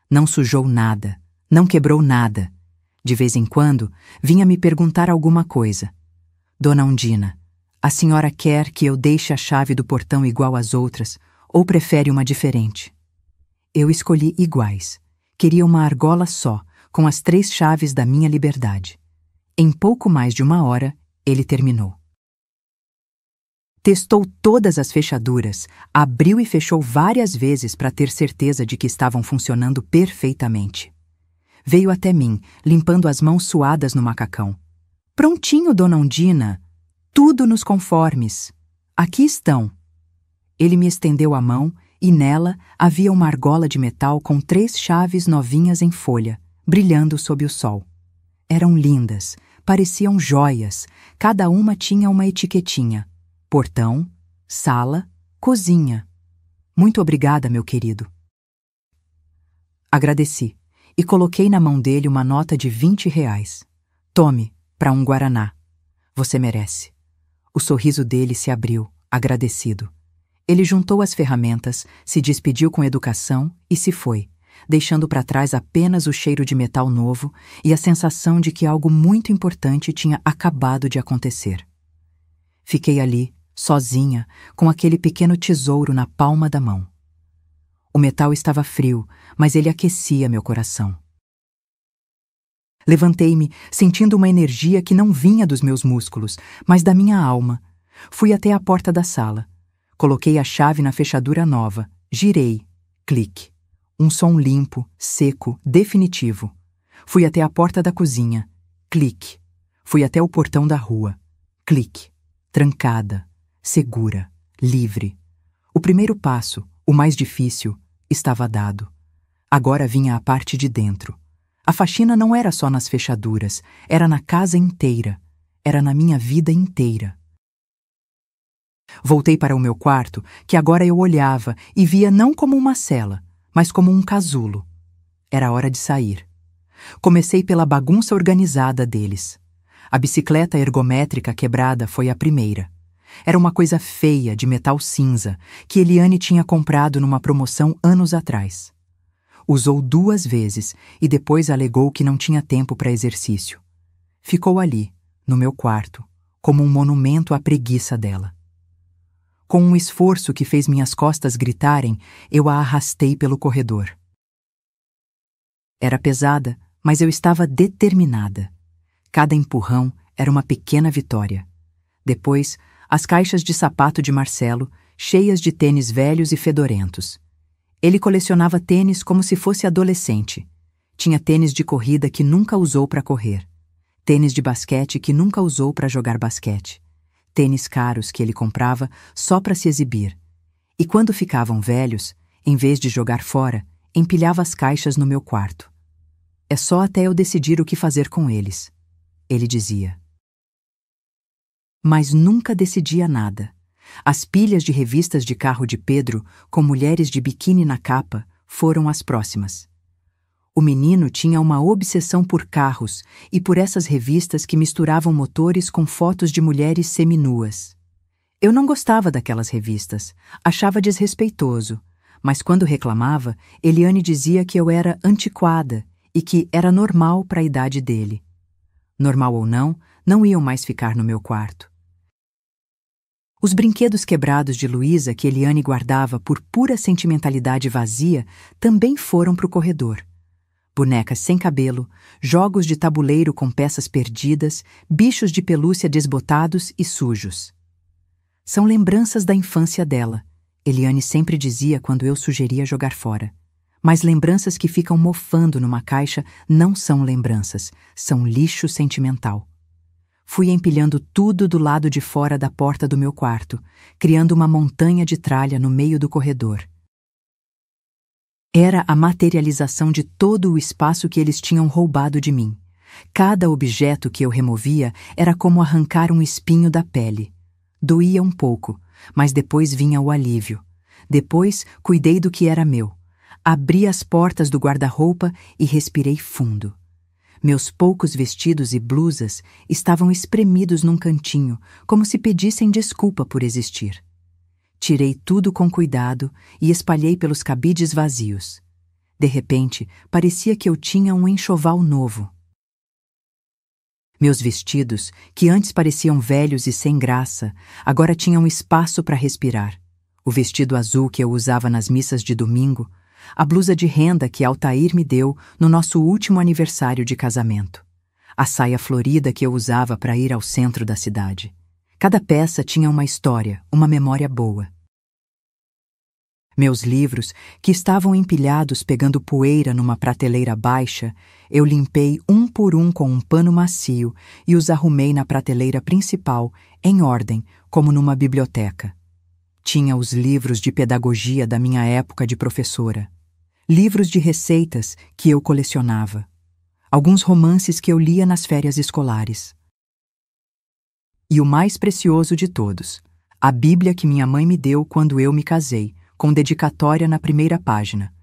Não sujou nada, não quebrou nada. De vez em quando, vinha me perguntar alguma coisa. Dona Undina, a senhora quer que eu deixe a chave do portão igual às outras, ou prefere uma diferente? Eu escolhi iguais. Queria uma argola só, com as 3 chaves da minha liberdade. Em pouco mais de 1 hora, ele terminou. Testou todas as fechaduras, abriu e fechou várias vezes para ter certeza de que estavam funcionando perfeitamente. Veio até mim, limpando as mãos suadas no macacão. Prontinho, Dona Undina. Tudo nos conformes. Aqui estão. Ele me estendeu a mão e nela havia uma argola de metal com 3 chaves novinhas em folha, brilhando sob o sol. Eram lindas, pareciam joias, cada uma tinha uma etiquetinha. Portão, sala, cozinha. Muito obrigada, meu querido. Agradeci e coloquei na mão dele uma nota de R$ 20. Tome, para um guaraná. Você merece. O sorriso dele se abriu, agradecido. Ele juntou as ferramentas, se despediu com educação e se foi, deixando para trás apenas o cheiro de metal novo e a sensação de que algo muito importante tinha acabado de acontecer. Fiquei ali, sozinha, com aquele pequeno tesouro na palma da mão. O metal estava frio, mas ele aquecia meu coração. Levantei-me, sentindo uma energia que não vinha dos meus músculos, mas da minha alma. Fui até a porta da sala. Coloquei a chave na fechadura nova. Girei. Clique. Um som limpo, seco, definitivo. Fui até a porta da cozinha. Clique. Fui até o portão da rua. Clique. Trancada. Segura. Livre. O primeiro passo, o mais difícil, estava dado. Agora vinha a parte de dentro. A faxina não era só nas fechaduras, era na casa inteira. Era na minha vida inteira. Voltei para o meu quarto, que agora eu olhava e via não como uma cela, mas como um casulo. Era hora de sair. Comecei pela bagunça organizada deles. A bicicleta ergométrica quebrada foi a primeira. Era uma coisa feia de metal cinza que Eliane tinha comprado numa promoção anos atrás. Usou 2 vezes e depois alegou que não tinha tempo para exercício. Ficou ali, no meu quarto, como um monumento à preguiça dela. Com um esforço que fez minhas costas gritarem, eu a arrastei pelo corredor. Era pesada, mas eu estava determinada. Cada empurrão era uma pequena vitória. Depois, as caixas de sapato de Marcelo, cheias de tênis velhos e fedorentos. Ele colecionava tênis como se fosse adolescente. Tinha tênis de corrida que nunca usou para correr. Tênis de basquete que nunca usou para jogar basquete. Tênis caros que ele comprava só para se exibir. E quando ficavam velhos, em vez de jogar fora, empilhava as caixas no meu quarto. É só até eu decidir o que fazer com eles, ele dizia. Mas nunca decidia nada. As pilhas de revistas de carro de Pedro, com mulheres de biquíni na capa, foram as próximas. O menino tinha uma obsessão por carros e por essas revistas que misturavam motores com fotos de mulheres seminuas. Eu não gostava daquelas revistas, achava desrespeitoso, mas quando reclamava, Eliane dizia que eu era antiquada e que era normal para a idade dele. Normal ou não, não iam mais ficar no meu quarto. Os brinquedos quebrados de Luísa que Eliane guardava por pura sentimentalidade vazia também foram para o corredor. Bonecas sem cabelo, jogos de tabuleiro com peças perdidas, bichos de pelúcia desbotados e sujos. São lembranças da infância dela, Eliane sempre dizia quando eu sugeria jogar fora. Mas lembranças que ficam mofando numa caixa não são lembranças, são lixo sentimental. Fui empilhando tudo do lado de fora da porta do meu quarto, criando uma montanha de tralha no meio do corredor. Era a materialização de todo o espaço que eles tinham roubado de mim. Cada objeto que eu removia era como arrancar um espinho da pele. Doía um pouco, mas depois vinha o alívio. Depois, cuidei do que era meu. Abri as portas do guarda-roupa e respirei fundo. Meus poucos vestidos e blusas estavam espremidos num cantinho, como se pedissem desculpa por existir. Tirei tudo com cuidado e espalhei pelos cabides vazios. De repente, parecia que eu tinha um enxoval novo. Meus vestidos, que antes pareciam velhos e sem graça, agora tinham espaço para respirar. O vestido azul que eu usava nas missas de domingo, a blusa de renda que Altair me deu no nosso último aniversário de casamento, a saia florida que eu usava para ir ao centro da cidade. Cada peça tinha uma história, uma memória boa. Meus livros, que estavam empilhados pegando poeira numa prateleira baixa, eu limpei um por um com um pano macio e os arrumei na prateleira principal, em ordem, como numa biblioteca. Tinha os livros de pedagogia da minha época de professora, livros de receitas que eu colecionava, alguns romances que eu lia nas férias escolares. E o mais precioso de todos, a Bíblia que minha mãe me deu quando eu me casei, com dedicatória na primeira página.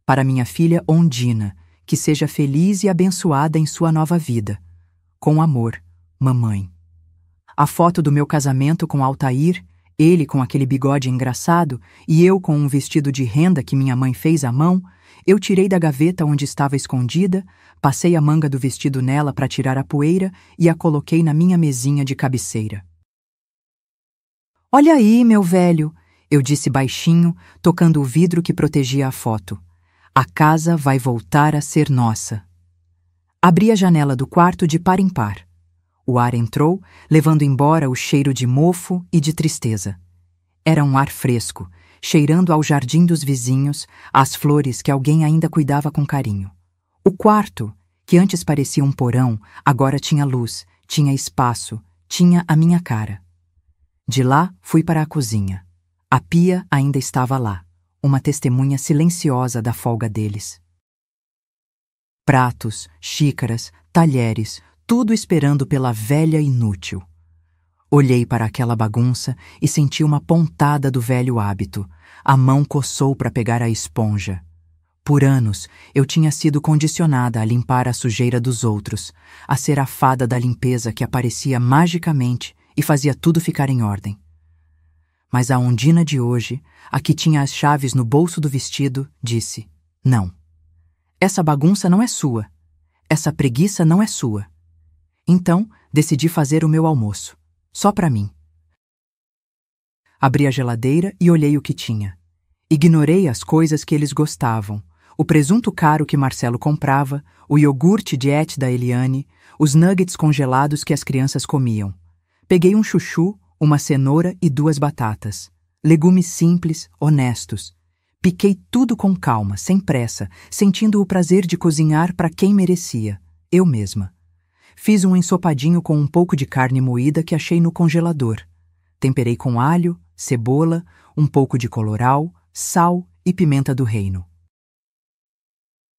Para minha filha Ondina, que seja feliz e abençoada em sua nova vida. Com amor, mamãe. A foto do meu casamento com Altair, ele com aquele bigode engraçado e eu com um vestido de renda que minha mãe fez à mão, eu tirei da gaveta onde estava escondida, passei a manga do vestido nela para tirar a poeira e a coloquei na minha mesinha de cabeceira. "Olha aí, meu velho", eu disse baixinho, tocando o vidro que protegia a foto. "A casa vai voltar a ser nossa." Abri a janela do quarto de par em par. O ar entrou, levando embora o cheiro de mofo e de tristeza. Era um ar fresco, cheirando ao jardim dos vizinhos, às flores que alguém ainda cuidava com carinho. O quarto, que antes parecia um porão, agora tinha luz, tinha espaço, tinha a minha cara. De lá, fui para a cozinha. A pia ainda estava lá, uma testemunha silenciosa da folga deles. Pratos, xícaras, talheres, tudo esperando pela velha inútil. Olhei para aquela bagunça e senti uma pontada do velho hábito. A mão coçou para pegar a esponja. Por anos, eu tinha sido condicionada a limpar a sujeira dos outros, a ser a fada da limpeza que aparecia magicamente e fazia tudo ficar em ordem. Mas a Ondina de hoje, a que tinha as chaves no bolso do vestido, disse: "Não. Essa bagunça não é sua. Essa preguiça não é sua." Então, decidi fazer o meu almoço, só para mim. Abri a geladeira e olhei o que tinha. Ignorei as coisas que eles gostavam, o presunto caro que Marcelo comprava, o iogurte diet da Eliane, os nuggets congelados que as crianças comiam. Peguei um chuchu, uma cenoura e 2 batatas. Legumes simples, honestos. Piquei tudo com calma, sem pressa, sentindo o prazer de cozinhar para quem merecia, eu mesma. Fiz um ensopadinho com um pouco de carne moída que achei no congelador. Temperei com alho, cebola, um pouco de colorau, sal e pimenta do reino.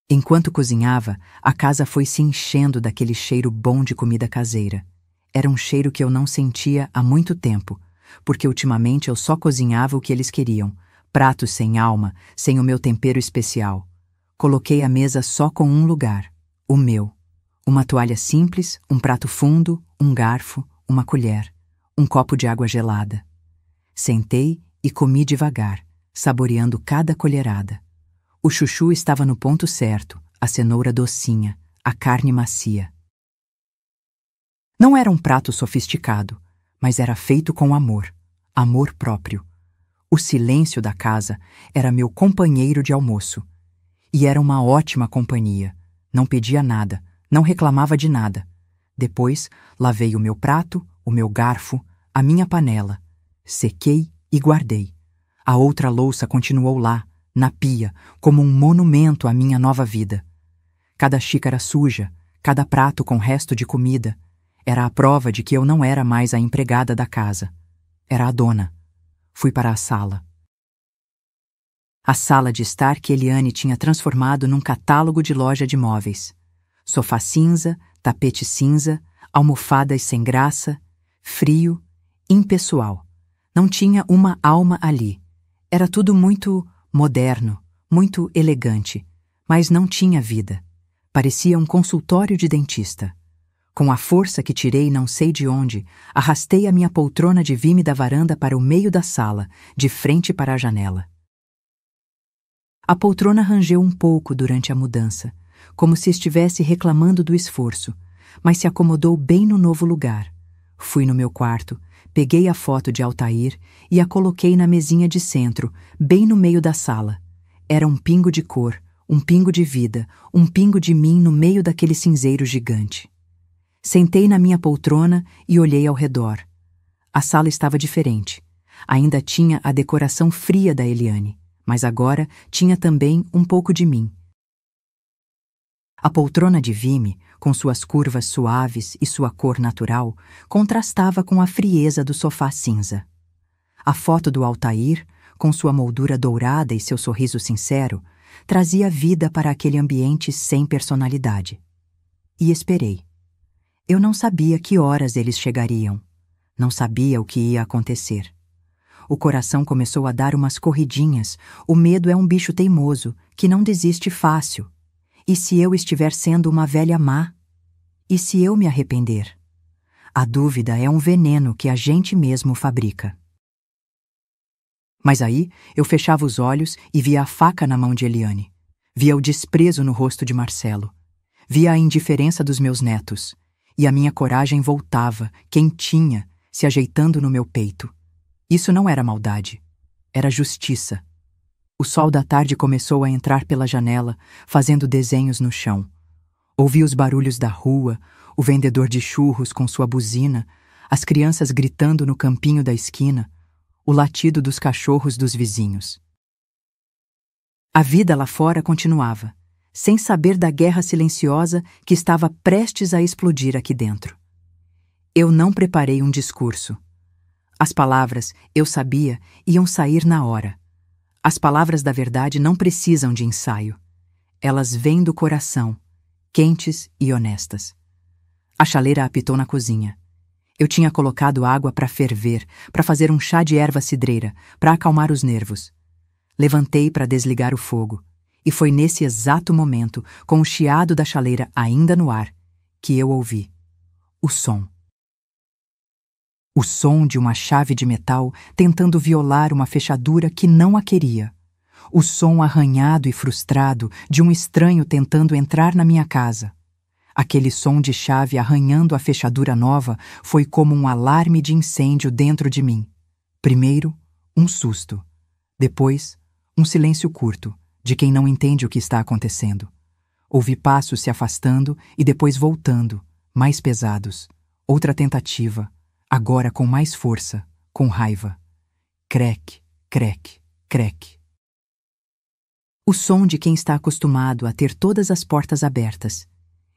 Enquanto cozinhava, a casa foi se enchendo daquele cheiro bom de comida caseira. Era um cheiro que eu não sentia há muito tempo, porque ultimamente eu só cozinhava o que eles queriam, pratos sem alma, sem o meu tempero especial. Coloquei a mesa só com um lugar, o meu. Uma toalha simples, um prato fundo, um garfo, uma colher, um copo de água gelada. Sentei e comi devagar, saboreando cada colherada. O chuchu estava no ponto certo, a cenoura docinha, a carne macia. Não era um prato sofisticado, mas era feito com amor, amor próprio. O silêncio da casa era meu companheiro de almoço. E era uma ótima companhia. Não pedia nada, não reclamava de nada. Depois, lavei o meu prato, o meu garfo, a minha panela. Sequei e guardei. A outra louça continuou lá, na pia, como um monumento à minha nova vida. Cada xícara suja, cada prato com resto de comida, era a prova de que eu não era mais a empregada da casa. Era a dona. Fui para a sala. A sala de estar que Eliane tinha transformado num catálogo de loja de móveis. Sofá cinza, tapete cinza, almofadas sem graça, frio, impessoal. Não tinha uma alma ali. Era tudo muito moderno, muito elegante, mas não tinha vida. Parecia um consultório de dentista. Com a força que tirei não sei de onde, arrastei a minha poltrona de vime da varanda para o meio da sala, de frente para a janela. A poltrona rangeu um pouco durante a mudança, como se estivesse reclamando do esforço, mas se acomodou bem no novo lugar. Fui no meu quarto, peguei a foto de Altair e a coloquei na mesinha de centro, bem no meio da sala. Era um pingo de cor, um pingo de vida, um pingo de mim no meio daquele cinzeiro gigante. Sentei na minha poltrona e olhei ao redor. A sala estava diferente. Ainda tinha a decoração fria da Eliane, mas agora tinha também um pouco de mim. A poltrona de vime, com suas curvas suaves e sua cor natural, contrastava com a frieza do sofá cinza. A foto do Altair, com sua moldura dourada e seu sorriso sincero, trazia vida para aquele ambiente sem personalidade. E esperei. Eu não sabia que horas eles chegariam. Não sabia o que ia acontecer. O coração começou a dar umas corridinhas. O medo é um bicho teimoso, que não desiste fácil. E se eu estiver sendo uma velha má? E se eu me arrepender? A dúvida é um veneno que a gente mesmo fabrica. Mas aí eu fechava os olhos e via a faca na mão de Eliane. Via o desprezo no rosto de Marcelo. Via a indiferença dos meus netos. E a minha coragem voltava, quentinha, se ajeitando no meu peito. Isso não era maldade. Era justiça. O sol da tarde começou a entrar pela janela, fazendo desenhos no chão. Ouvi os barulhos da rua, o vendedor de churros com sua buzina, as crianças gritando no campinho da esquina, o latido dos cachorros dos vizinhos. A vida lá fora continuava, sem saber da guerra silenciosa que estava prestes a explodir aqui dentro. Eu não preparei um discurso. As palavras, eu sabia, iam sair na hora. As palavras da verdade não precisam de ensaio. Elas vêm do coração, quentes e honestas. A chaleira apitou na cozinha. Eu tinha colocado água para ferver, para fazer um chá de erva cidreira, para acalmar os nervos. Levantei para desligar o fogo, e foi nesse exato momento, com o chiado da chaleira ainda no ar, que eu ouvi o som. O som de uma chave de metal tentando violar uma fechadura que não a queria. O som arranhado e frustrado de um estranho tentando entrar na minha casa. Aquele som de chave arranhando a fechadura nova foi como um alarme de incêndio dentro de mim. Primeiro, um susto. Depois, um silêncio curto, de quem não entende o que está acontecendo. Ouvi passos se afastando e depois voltando, mais pesados. Outra tentativa, agora com mais força, com raiva. Crec, crec, crec. O som de quem está acostumado a ter todas as portas abertas.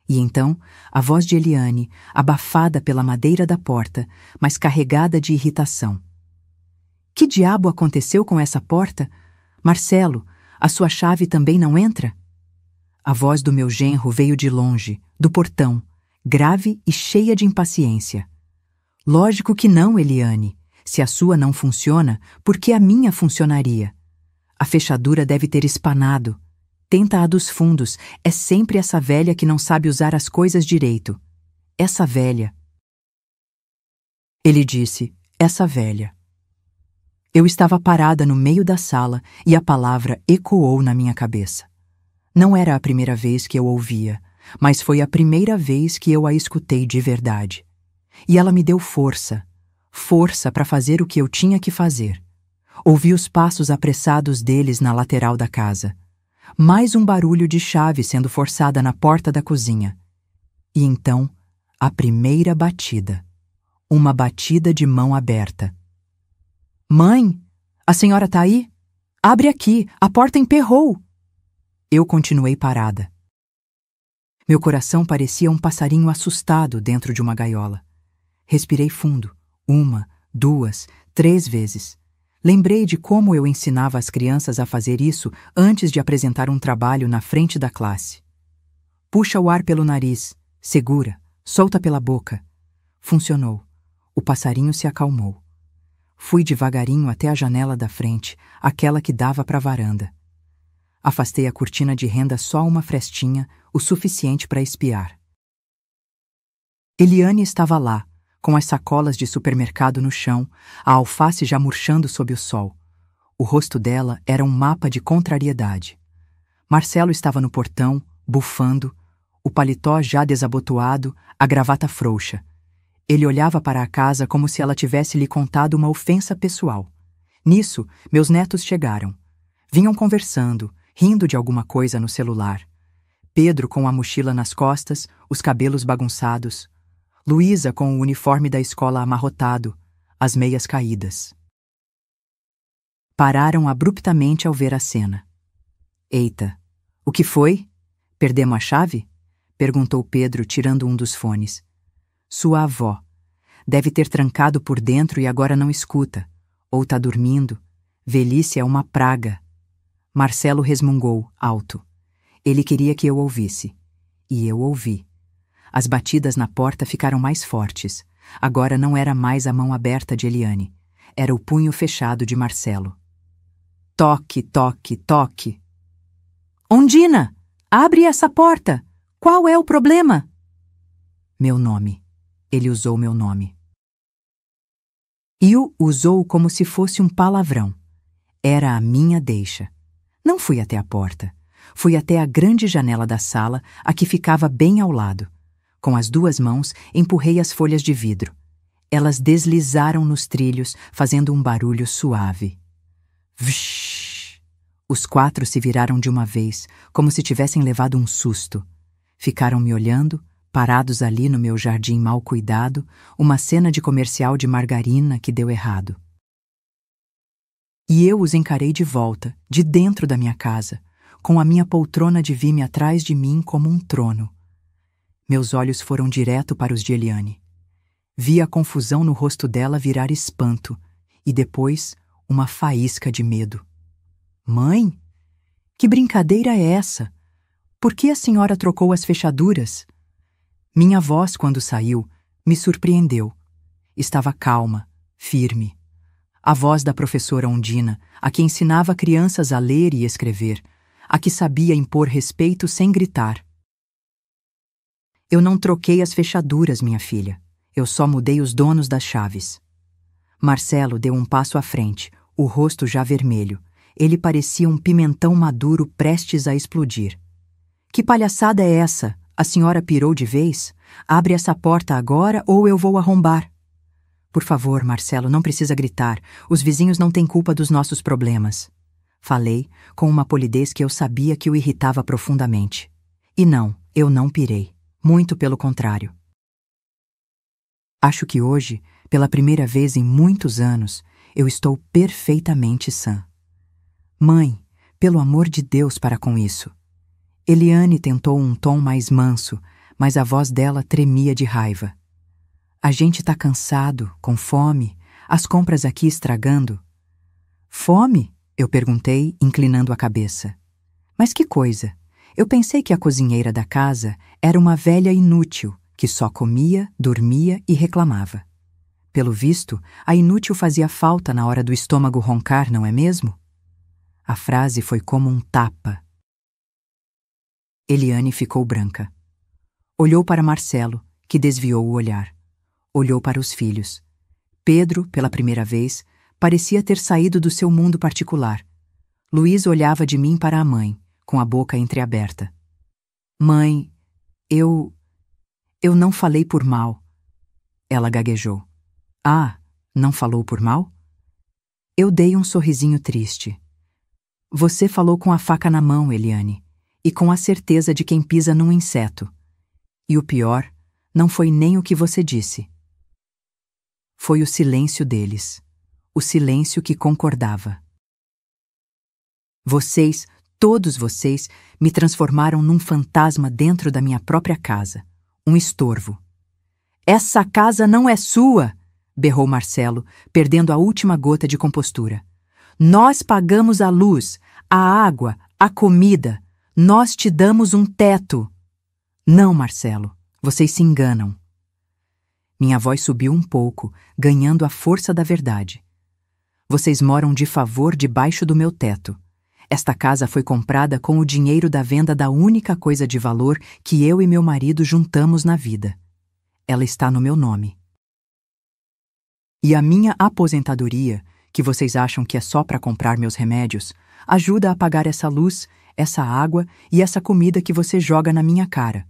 E então, a voz de Eliane, abafada pela madeira da porta, mas carregada de irritação. Que diabo aconteceu com essa porta? Marcelo, a sua chave também não entra? A voz do meu genro veio de longe, do portão, grave e cheia de impaciência. Lógico que não, Eliane. Se a sua não funciona, por que a minha funcionaria? A fechadura deve ter espanado. Tenta a dos fundos, é sempre essa velha que não sabe usar as coisas direito. Essa velha. Ele disse, essa velha. Eu estava parada no meio da sala e a palavra ecoou na minha cabeça. Não era a primeira vez que eu ouvia, mas foi a primeira vez que eu a escutei de verdade. E ela me deu força, força para fazer o que eu tinha que fazer. Ouvi os passos apressados deles na lateral da casa. Mais um barulho de chave sendo forçada na porta da cozinha. E então, a primeira batida. Uma batida de mão aberta. Mãe, a senhora tá aí? Abre aqui, a porta emperrou. Eu continuei parada. Meu coração parecia um passarinho assustado dentro de uma gaiola. Respirei fundo, 1, 2, 3 vezes. Lembrei de como eu ensinava as crianças a fazer isso antes de apresentar um trabalho na frente da classe. Puxa o ar pelo nariz, segura, solta pela boca. Funcionou. O passarinho se acalmou. Fui devagarinho até a janela da frente, aquela que dava para a varanda. Afastei a cortina de renda só uma frestinha, o suficiente para espiar. Eliane estava lá, com as sacolas de supermercado no chão, a alface já murchando sob o sol. O rosto dela era um mapa de contrariedade. Marcelo estava no portão, bufando, o paletó já desabotoado, a gravata frouxa. Ele olhava para a casa como se ela tivesse lhe contado uma ofensa pessoal. Nisso, meus netos chegaram. Vinham conversando, rindo de alguma coisa no celular. Pedro com a mochila nas costas, os cabelos bagunçados. Luísa com o uniforme da escola amarrotado, as meias caídas. Pararam abruptamente ao ver a cena. Eita, o que foi? Perdemos a chave? Perguntou Pedro, tirando um dos fones. Sua avó. Deve ter trancado por dentro e agora não escuta. Ou tá dormindo. Velhice é uma praga. Marcelo resmungou, alto. Ele queria que eu ouvisse. E eu ouvi. As batidas na porta ficaram mais fortes. Agora não era mais a mão aberta de Eliane. Era o punho fechado de Marcelo. Toque, toque, toque. Ondina, abre essa porta! Qual é o problema? Meu nome. Ele usou meu nome. E o usou como se fosse um palavrão. Era a minha deixa. Não fui até a porta. Fui até a grande janela da sala, a que ficava bem ao lado. Com as duas mãos, empurrei as folhas de vidro. Elas deslizaram nos trilhos, fazendo um barulho suave. Vsh! Os 4 se viraram de uma vez, como se tivessem levado um susto. Ficaram me olhando, parados ali no meu jardim mal cuidado, uma cena de comercial de margarina que deu errado. E eu os encarei de volta, de dentro da minha casa, com a minha poltrona de vime atrás de mim como um trono. Meus olhos foram direto para os de Eliane. Vi a confusão no rosto dela virar espanto, e depois uma faísca de medo. Mãe? Que brincadeira é essa? Por que a senhora trocou as fechaduras? Minha voz, quando saiu, me surpreendeu. Estava calma, firme. A voz da professora Ondina, a que ensinava crianças a ler e escrever, a que sabia impor respeito sem gritar. Eu não troquei as fechaduras, minha filha. Eu só mudei os donos das chaves. Marcelo deu um passo à frente, o rosto já vermelho. Ele parecia um pimentão maduro prestes a explodir. Que palhaçada é essa? A senhora pirou de vez? Abre essa porta agora ou eu vou arrombar. Por favor, Marcelo, não precisa gritar. Os vizinhos não têm culpa dos nossos problemas. Falei, com uma polidez que eu sabia que o irritava profundamente. E não, eu não pirei. Muito pelo contrário. Acho que hoje, pela primeira vez em muitos anos, eu estou perfeitamente sã. Mãe, pelo amor de Deus, para com isso. Eliane tentou um tom mais manso, mas a voz dela tremia de raiva. A gente tá cansado, com fome, as compras aqui estragando. Fome? Eu perguntei, inclinando a cabeça. Mas que coisa! Eu pensei que a cozinheira da casa era uma velha inútil, que só comia, dormia e reclamava. Pelo visto, a inútil fazia falta na hora do estômago roncar, não é mesmo? A frase foi como um tapa. Eliane ficou branca. Olhou para Marcelo, que desviou o olhar. Olhou para os filhos. Pedro, pela primeira vez, parecia ter saído do seu mundo particular. Luís olhava de mim para a mãe, com a boca entreaberta. Mãe, eu não falei por mal. Ela gaguejou. Ah, não falou por mal? Eu dei um sorrisinho triste. Você falou com a faca na mão, Eliane, e com a certeza de quem pisa num inseto. E o pior, não foi nem o que você disse. Foi o silêncio deles, o silêncio que concordava. Vocês, todos vocês, me transformaram num fantasma dentro da minha própria casa, um estorvo. Essa casa não é sua, berrou Marcelo, perdendo a última gota de compostura. Nós pagamos a luz, a água, a comida. Nós te damos um teto. Não, Marcelo, vocês se enganam. Minha voz subiu um pouco, ganhando a força da verdade. Vocês moram de favor debaixo do meu teto. Esta casa foi comprada com o dinheiro da venda da única coisa de valor que eu e meu marido juntamos na vida. Ela está no meu nome. E a minha aposentadoria, que vocês acham que é só para comprar meus remédios, ajuda a pagar essa luz, essa água e essa comida que você joga na minha cara.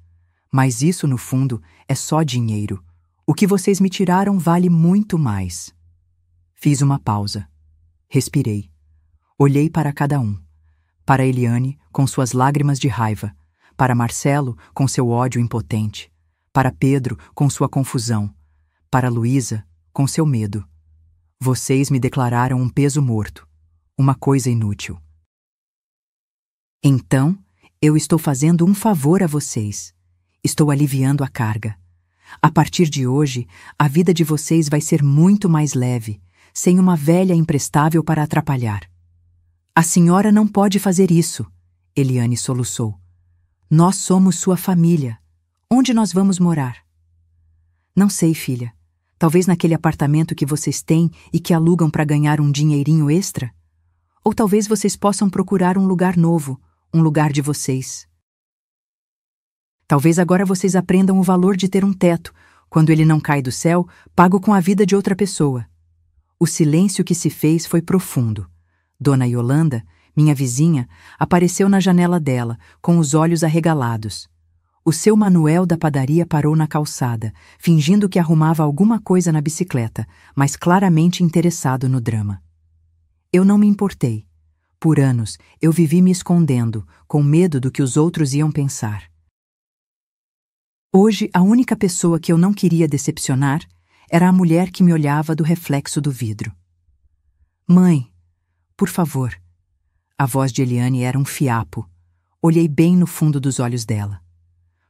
Mas isso, no fundo, é só dinheiro. O que vocês me tiraram vale muito mais. Fiz uma pausa. Respirei. Olhei para cada um. Para Eliane, com suas lágrimas de raiva. Para Marcelo, com seu ódio impotente. Para Pedro, com sua confusão. Para Luísa, com seu medo. Vocês me declararam um peso morto. Uma coisa inútil. Então, eu estou fazendo um favor a vocês. Estou aliviando a carga. A partir de hoje, a vida de vocês vai ser muito mais leve, sem uma velha imprestável para atrapalhar. A senhora não pode fazer isso, Eliane soluçou. Nós somos sua família. Onde nós vamos morar? Não sei, filha. Talvez naquele apartamento que vocês têm e que alugam para ganhar um dinheirinho extra? Ou talvez vocês possam procurar um lugar novo, um lugar de vocês. Talvez agora vocês aprendam o valor de ter um teto, quando ele não cai do céu, pago com a vida de outra pessoa. O silêncio que se fez foi profundo. Dona Yolanda, minha vizinha, apareceu na janela dela, com os olhos arregalados. O seu Manuel da padaria parou na calçada, fingindo que arrumava alguma coisa na bicicleta, mas claramente interessado no drama. Eu não me importei. Por anos, eu vivi me escondendo, com medo do que os outros iam pensar. Hoje, a única pessoa que eu não queria decepcionar era a mulher que me olhava do reflexo do vidro. Mãe, por favor. A voz de Eliane era um fiapo. Olhei bem no fundo dos olhos dela.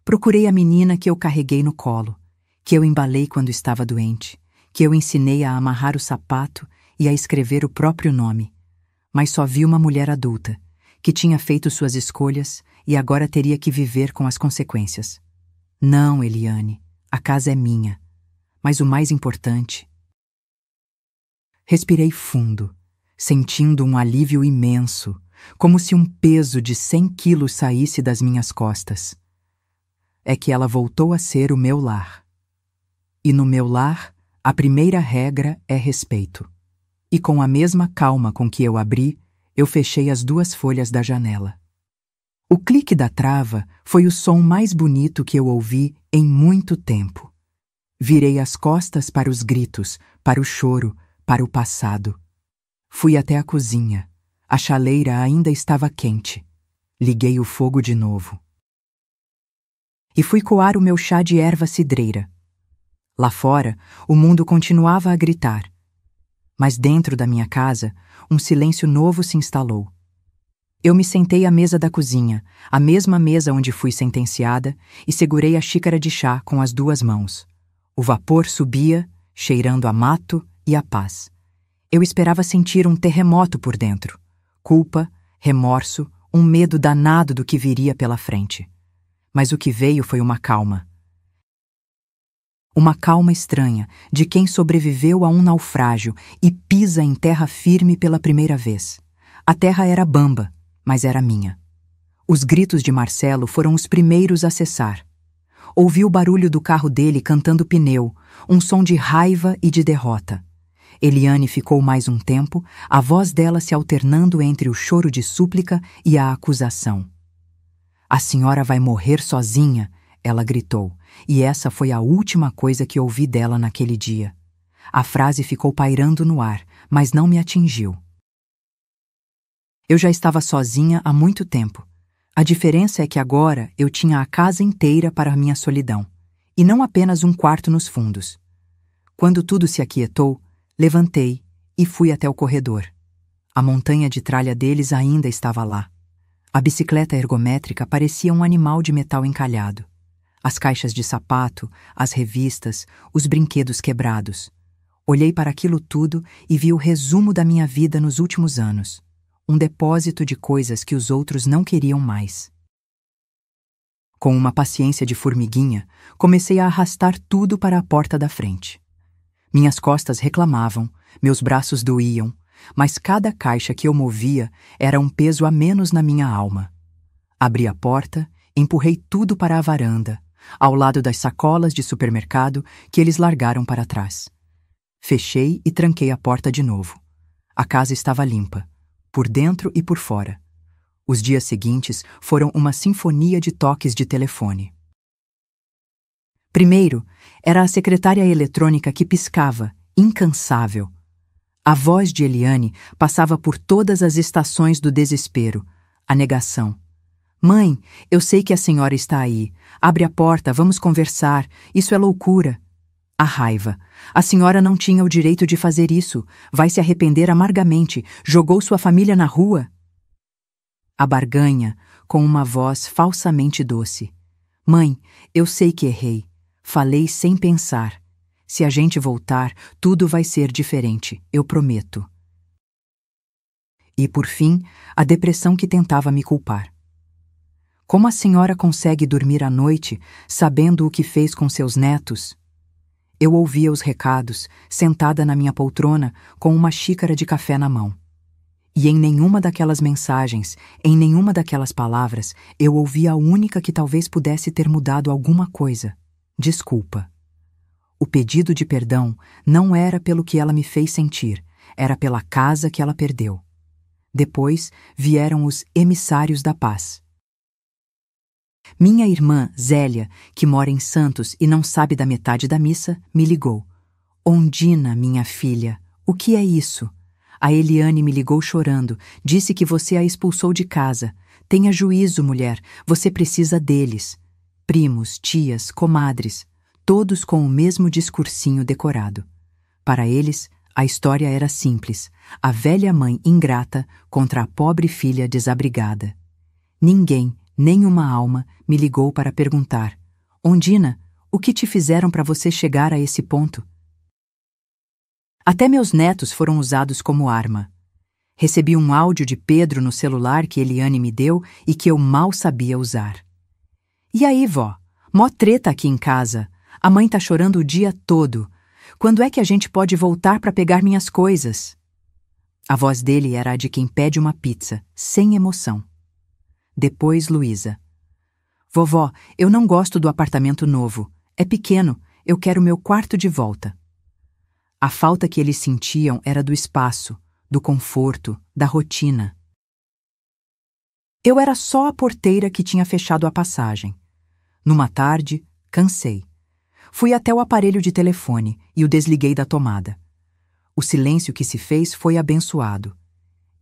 Procurei a menina que eu carreguei no colo, que eu embalei quando estava doente, que eu ensinei a amarrar o sapato e a escrever o próprio nome. Mas só vi uma mulher adulta, que tinha feito suas escolhas e agora teria que viver com as consequências. Não, Eliane, a casa é minha. Mas o mais importante... Respirei fundo, sentindo um alívio imenso, como se um peso de 100 quilos saísse das minhas costas. É que ela voltou a ser o meu lar. E no meu lar, a primeira regra é respeito. E com a mesma calma com que eu abri, eu fechei as 2 folhas da janela. O clique da trava foi o som mais bonito que eu ouvi em muito tempo. Virei as costas para os gritos, para o choro, para o passado. Fui até a cozinha. A chaleira ainda estava quente. Liguei o fogo de novo. E fui coar o meu chá de erva cidreira. Lá fora, o mundo continuava a gritar. Mas dentro da minha casa, um silêncio novo se instalou. Eu me sentei à mesa da cozinha, a mesma mesa onde fui sentenciada, e segurei a xícara de chá com as 2 mãos. O vapor subia, cheirando a mato e a paz. Eu esperava sentir um terremoto por dentro. Culpa, remorso, um medo danado do que viria pela frente. Mas o que veio foi uma calma. Uma calma estranha, de quem sobreviveu a um naufrágio e pisa em terra firme pela primeira vez. A terra era bamba, mas era minha. Os gritos de Marcelo foram os primeiros a cessar. Ouvi o barulho do carro dele cantando pneu, um som de raiva e de derrota. Eliane ficou mais um tempo, a voz dela se alternando entre o choro de súplica e a acusação. A senhora vai morrer sozinha, ela gritou, e essa foi a última coisa que ouvi dela naquele dia. A frase ficou pairando no ar, mas não me atingiu. Eu já estava sozinha há muito tempo. A diferença é que agora eu tinha a casa inteira para a minha solidão, e não apenas um quarto nos fundos. Quando tudo se aquietou, levantei e fui até o corredor. A montanha de tralha deles ainda estava lá. A bicicleta ergométrica parecia um animal de metal encalhado. As caixas de sapato, as revistas, os brinquedos quebrados. Olhei para aquilo tudo e vi o resumo da minha vida nos últimos anos. Um depósito de coisas que os outros não queriam mais. Com uma paciência de formiguinha, comecei a arrastar tudo para a porta da frente. Minhas costas reclamavam, meus braços doíam, mas cada caixa que eu movia era um peso a menos na minha alma. Abri a porta, empurrei tudo para a varanda, ao lado das sacolas de supermercado que eles largaram para trás. Fechei e tranquei a porta de novo. A casa estava limpa, por dentro e por fora. Os dias seguintes foram uma sinfonia de toques de telefone. Primeiro, era a secretária eletrônica que piscava, incansável. A voz de Eliane passava por todas as estações do desespero, a negação. Mãe, eu sei que a senhora está aí. Abre a porta, vamos conversar. Isso é loucura. A raiva. A senhora não tinha o direito de fazer isso. Vai se arrepender amargamente. Jogou sua família na rua. A barganha, com uma voz falsamente doce. Mãe, eu sei que errei. Falei sem pensar. Se a gente voltar, tudo vai ser diferente, eu prometo. E, por fim, a depressão que tentava me culpar. Como a senhora consegue dormir à noite, sabendo o que fez com seus netos? Eu ouvia os recados, sentada na minha poltrona, com uma xícara de café na mão. E em nenhuma daquelas mensagens, em nenhuma daquelas palavras, eu ouvia a única que talvez pudesse ter mudado alguma coisa. Desculpa. O pedido de perdão não era pelo que ela me fez sentir, era pela casa que ela perdeu. Depois vieram os emissários da paz. Minha irmã, Zélia, que mora em Santos e não sabe da metade da missa, me ligou. Ondina, minha filha, o que é isso? A Eliane me ligou chorando, disse que você a expulsou de casa. Tenha juízo, mulher, você precisa deles. Primos, tias, comadres, todos com o mesmo discursinho decorado. Para eles, a história era simples, a velha mãe ingrata contra a pobre filha desabrigada. Ninguém, nenhuma alma, me ligou para perguntar: Ondina, o que te fizeram para você chegar a esse ponto? Até meus netos foram usados como arma. Recebi um áudio de Pedro no celular que Eliane me deu e que eu mal sabia usar. E aí, vó? Mó treta aqui em casa. A mãe tá chorando o dia todo. Quando é que a gente pode voltar para pegar minhas coisas? A voz dele era a de quem pede uma pizza, sem emoção. Depois, Luísa. Vovó, eu não gosto do apartamento novo. É pequeno, eu quero meu quarto de volta. A falta que eles sentiam era do espaço, do conforto, da rotina. Eu era só a porteira que tinha fechado a passagem. Numa tarde, cansei. Fui até o aparelho de telefone e o desliguei da tomada. O silêncio que se fez foi abençoado.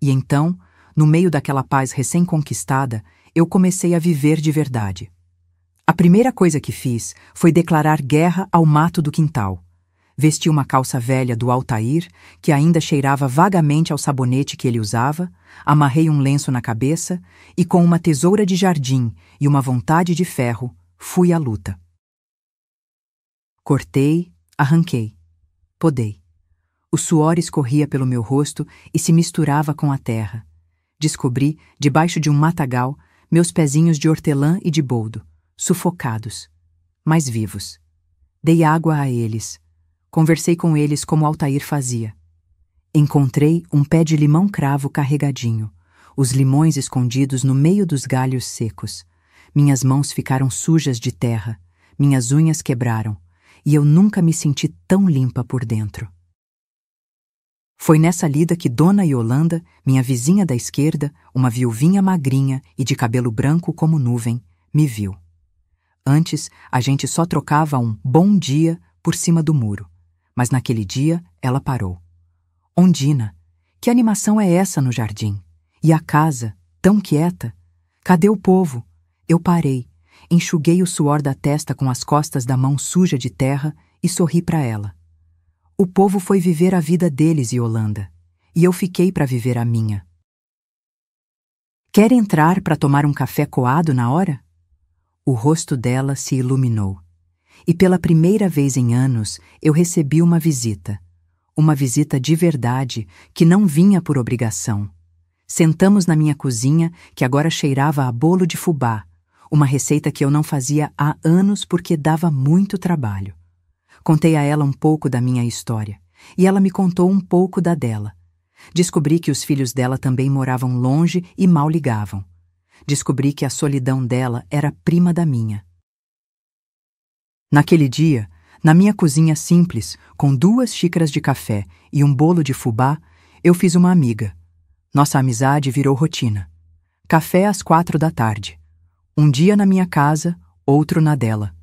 E então, no meio daquela paz recém-conquistada, eu comecei a viver de verdade. A primeira coisa que fiz foi declarar guerra ao mato do quintal. Vesti uma calça velha do Altair, que ainda cheirava vagamente ao sabonete que ele usava, amarrei um lenço na cabeça e, com uma tesoura de jardim e uma vontade de ferro, fui à luta. Cortei, arranquei, podei. O suor escorria pelo meu rosto e se misturava com a terra. Descobri, debaixo de um matagal, meus pezinhos de hortelã e de boldo, sufocados, mas vivos. Dei água a eles. Conversei com eles como Altair fazia. Encontrei um pé de limão-cravo carregadinho, os limões escondidos no meio dos galhos secos. Minhas mãos ficaram sujas de terra, minhas unhas quebraram, e eu nunca me senti tão limpa por dentro. Foi nessa lida que Dona Yolanda, minha vizinha da esquerda, uma viuvinha magrinha e de cabelo branco como nuvem, me viu. Antes, a gente só trocava um bom dia por cima do muro. Mas naquele dia, ela parou. Ondina, que animação é essa no jardim? E a casa, tão quieta? Cadê o povo? Eu parei, enxuguei o suor da testa com as costas da mão suja de terra e sorri para ela. O povo foi viver a vida deles, Yolanda, e eu fiquei para viver a minha. Quer entrar para tomar um café coado na hora? O rosto dela se iluminou. E pela primeira vez em anos, eu recebi uma visita. Uma visita de verdade, que não vinha por obrigação. Sentamos na minha cozinha, que agora cheirava a bolo de fubá, uma receita que eu não fazia há anos porque dava muito trabalho. Contei a ela um pouco da minha história, e ela me contou um pouco da dela. Descobri que os filhos dela também moravam longe e mal ligavam. Descobri que a solidão dela era prima da minha. Naquele dia, na minha cozinha simples, com 2 xícaras de café e um bolo de fubá, eu fiz uma amiga. Nossa amizade virou rotina. Café às 4 da tarde. Um dia na minha casa, outro na dela.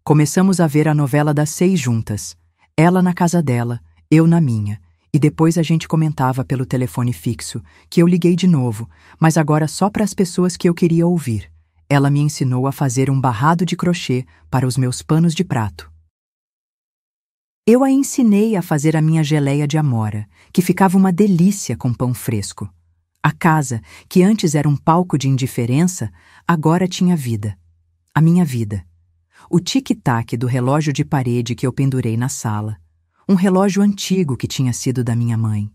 Começamos a ver a novela das 6 juntas. Ela na casa dela, eu na minha. E depois a gente comentava pelo telefone fixo, que eu liguei de novo, mas agora só para as pessoas que eu queria ouvir. Ela me ensinou a fazer um barrado de crochê para os meus panos de prato. Eu a ensinei a fazer a minha geleia de amora, que ficava uma delícia com pão fresco. A casa, que antes era um palco de indiferença, agora tinha vida. A minha vida. O tic-tac do relógio de parede que eu pendurei na sala. Um relógio antigo que tinha sido da minha mãe.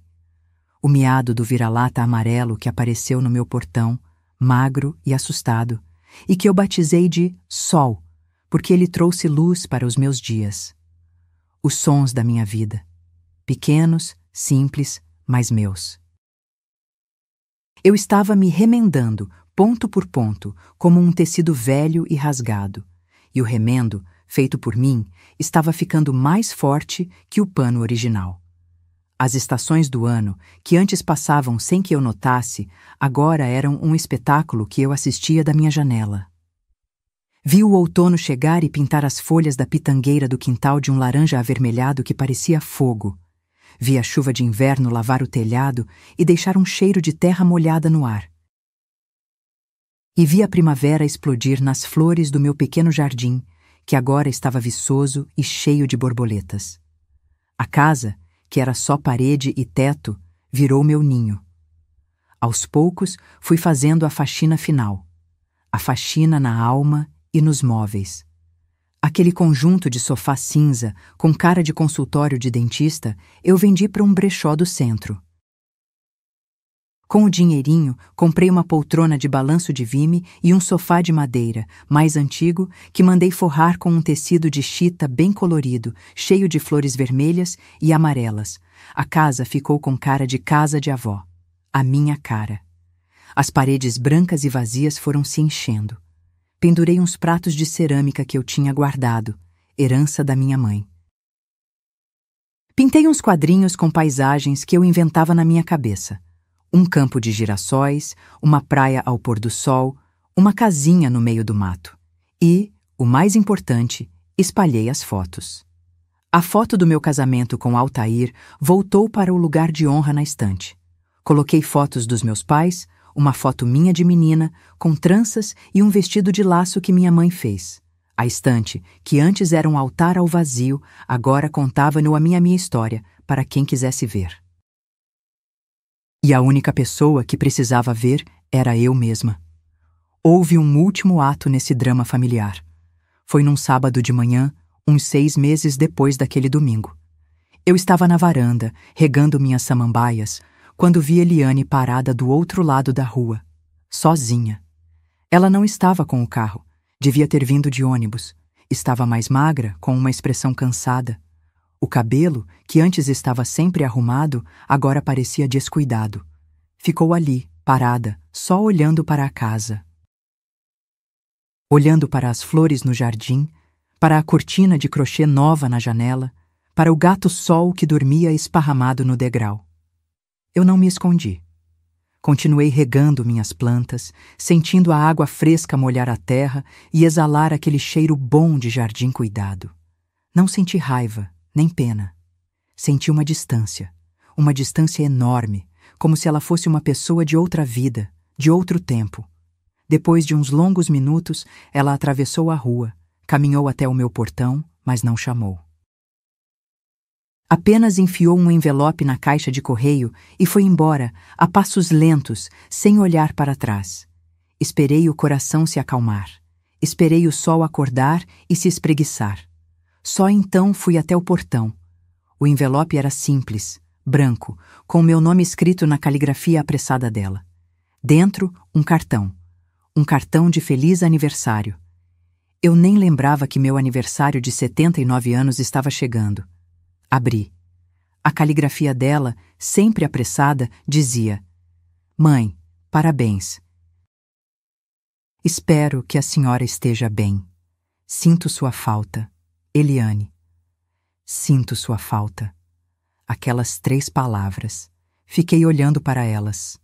O miado do vira-lata amarelo que apareceu no meu portão, magro e assustado, e que eu batizei de Sol, porque ele trouxe luz para os meus dias. Os sons da minha vida. Pequenos, simples, mas meus. Eu estava me remendando, ponto por ponto, como um tecido velho e rasgado, e o remendo, feito por mim, estava ficando mais forte que o pano original. As estações do ano, que antes passavam sem que eu notasse, agora eram um espetáculo que eu assistia da minha janela. Vi o outono chegar e pintar as folhas da pitangueira do quintal de um laranja avermelhado que parecia fogo. Vi a chuva de inverno lavar o telhado e deixar um cheiro de terra molhada no ar. E vi a primavera explodir nas flores do meu pequeno jardim, que agora estava viçoso e cheio de borboletas. A casa, que era só parede e teto, virou meu ninho. Aos poucos, fui fazendo a faxina final. A faxina na alma e nos móveis. Aquele conjunto de sofá cinza, com cara de consultório de dentista, eu vendi para um brechó do centro. Com o dinheirinho, comprei uma poltrona de balanço de vime e um sofá de madeira, mais antigo, que mandei forrar com um tecido de chita bem colorido, cheio de flores vermelhas e amarelas. A casa ficou com cara de casa de avó. A minha cara. As paredes brancas e vazias foram se enchendo. Pendurei uns pratos de cerâmica que eu tinha guardado, herança da minha mãe. Pintei uns quadrinhos com paisagens que eu inventava na minha cabeça. Um campo de girassóis, uma praia ao pôr do sol, uma casinha no meio do mato. E, o mais importante, espalhei as fotos. A foto do meu casamento com Altair voltou para o lugar de honra na estante. Coloquei fotos dos meus pais, uma foto minha de menina, com tranças e um vestido de laço que minha mãe fez. A estante, que antes era um altar ao vazio, agora contava-no a minha história, para quem quisesse ver. E a única pessoa que precisava ver era eu mesma. Houve um último ato nesse drama familiar. Foi num sábado de manhã, uns 6 meses depois daquele domingo. Eu estava na varanda, regando minhas samambaias, quando vi Eliane parada do outro lado da rua, sozinha. Ela não estava com o carro, devia ter vindo de ônibus. Estava mais magra, com uma expressão cansada. O cabelo, que antes estava sempre arrumado, agora parecia descuidado. Ficou ali, parada, só olhando para a casa. Olhando para as flores no jardim, para a cortina de crochê nova na janela, para o gato-sol que dormia esparramado no degrau. Eu não me escondi. Continuei regando minhas plantas, sentindo a água fresca molhar a terra e exalar aquele cheiro bom de jardim cuidado. Não senti raiva, nem pena. Senti uma distância enorme, como se ela fosse uma pessoa de outra vida, de outro tempo. Depois de uns longos minutos, ela atravessou a rua, caminhou até o meu portão, mas não chamou. Apenas enfiou um envelope na caixa de correio e foi embora, a passos lentos, sem olhar para trás. Esperei o coração se acalmar. Esperei o sol acordar e se espreguiçar. Só então fui até o portão. O envelope era simples, branco, com o meu nome escrito na caligrafia apressada dela. Dentro, um cartão. Um cartão de feliz aniversário. Eu nem lembrava que meu aniversário de 79 anos estava chegando. Abri. A caligrafia dela, sempre apressada, dizia: Mãe, parabéns. Espero que a senhora esteja bem. Sinto sua falta. Eliane. Sinto sua falta. Aquelas 3 palavras. Fiquei olhando para elas.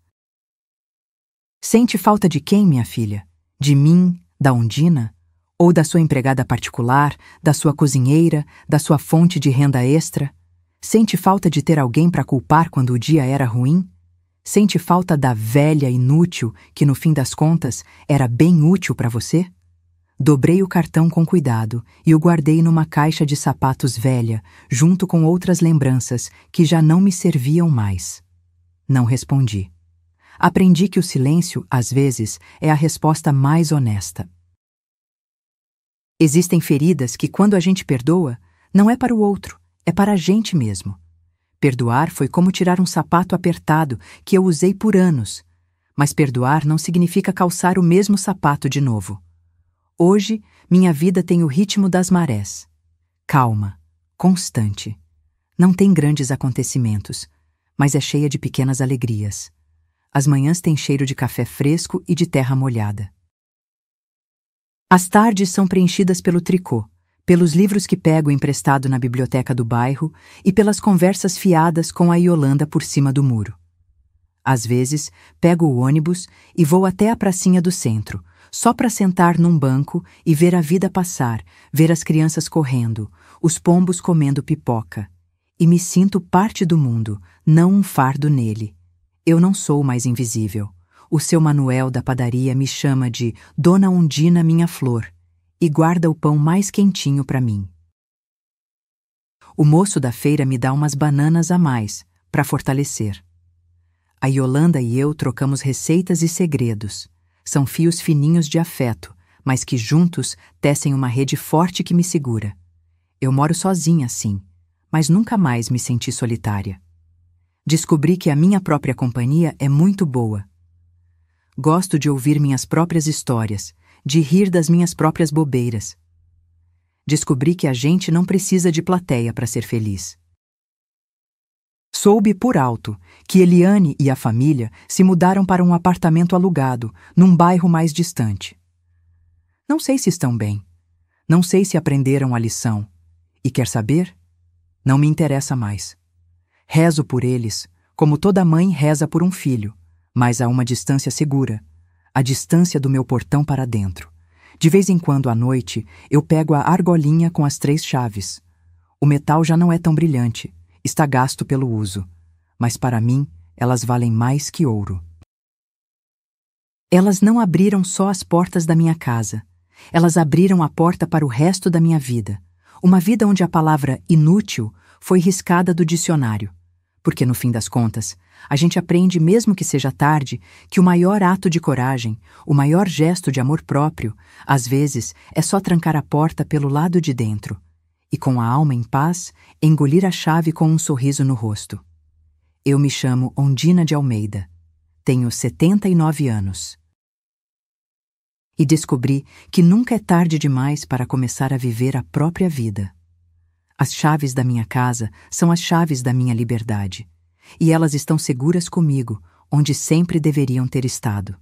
Sente falta de quem, minha filha? De mim, da Undina? Ou da sua empregada particular, da sua cozinheira, da sua fonte de renda extra? Sente falta de ter alguém para culpar quando o dia era ruim? Sente falta da velha inútil que, no fim das contas, era bem útil para você? Dobrei o cartão com cuidado e o guardei numa caixa de sapatos velha, junto com outras lembranças que já não me serviam mais. Não respondi. Aprendi que o silêncio, às vezes, é a resposta mais honesta. Existem feridas que, quando a gente perdoa, não é para o outro, é para a gente mesmo. Perdoar foi como tirar um sapato apertado que eu usei por anos, mas perdoar não significa calçar o mesmo sapato de novo. Hoje, minha vida tem o ritmo das marés. Calma, constante. Não tem grandes acontecimentos, mas é cheia de pequenas alegrias. As manhãs têm cheiro de café fresco e de terra molhada. As tardes são preenchidas pelo tricô, pelos livros que pego emprestado na biblioteca do bairro e pelas conversas fiadas com a Yolanda por cima do muro. Às vezes, pego o ônibus e vou até a pracinha do centro, só para sentar num banco e ver a vida passar, ver as crianças correndo, os pombos comendo pipoca. E me sinto parte do mundo, não um fardo nele. Eu não sou mais invisível. O seu Manuel da padaria me chama de Dona Undina minha flor e guarda o pão mais quentinho para mim. O moço da feira me dá umas bananas a mais, para fortalecer. A Yolanda e eu trocamos receitas e segredos. São fios fininhos de afeto, mas que juntos tecem uma rede forte que me segura. Eu moro sozinha, sim, mas nunca mais me senti solitária. Descobri que a minha própria companhia é muito boa. Gosto de ouvir minhas próprias histórias, de rir das minhas próprias bobeiras. Descobri que a gente não precisa de plateia para ser feliz. Soube por alto que Eliane e a família se mudaram para um apartamento alugado, num bairro mais distante. Não sei se estão bem. Não sei se aprenderam a lição. E quer saber? Não me interessa mais. Rezo por eles, como toda mãe reza por um filho, mas a uma distância segura, a distância do meu portão para dentro. De vez em quando, à noite, eu pego a argolinha com as 3 chaves. O metal já não é tão brilhante, está gasto pelo uso, mas para mim, elas valem mais que ouro. Elas não abriram só as portas da minha casa, elas abriram a porta para o resto da minha vida, uma vida onde a palavra inútil foi riscada do dicionário, porque no fim das contas, a gente aprende, mesmo que seja tarde, que o maior ato de coragem, o maior gesto de amor próprio, às vezes é só trancar a porta pelo lado de dentro, e com a alma em paz, engolir a chave com um sorriso no rosto. Eu me chamo Undina de Almeida. Tenho 79 anos. E descobri que nunca é tarde demais para começar a viver a própria vida. As chaves da minha casa são as chaves da minha liberdade, e elas estão seguras comigo, onde sempre deveriam ter estado.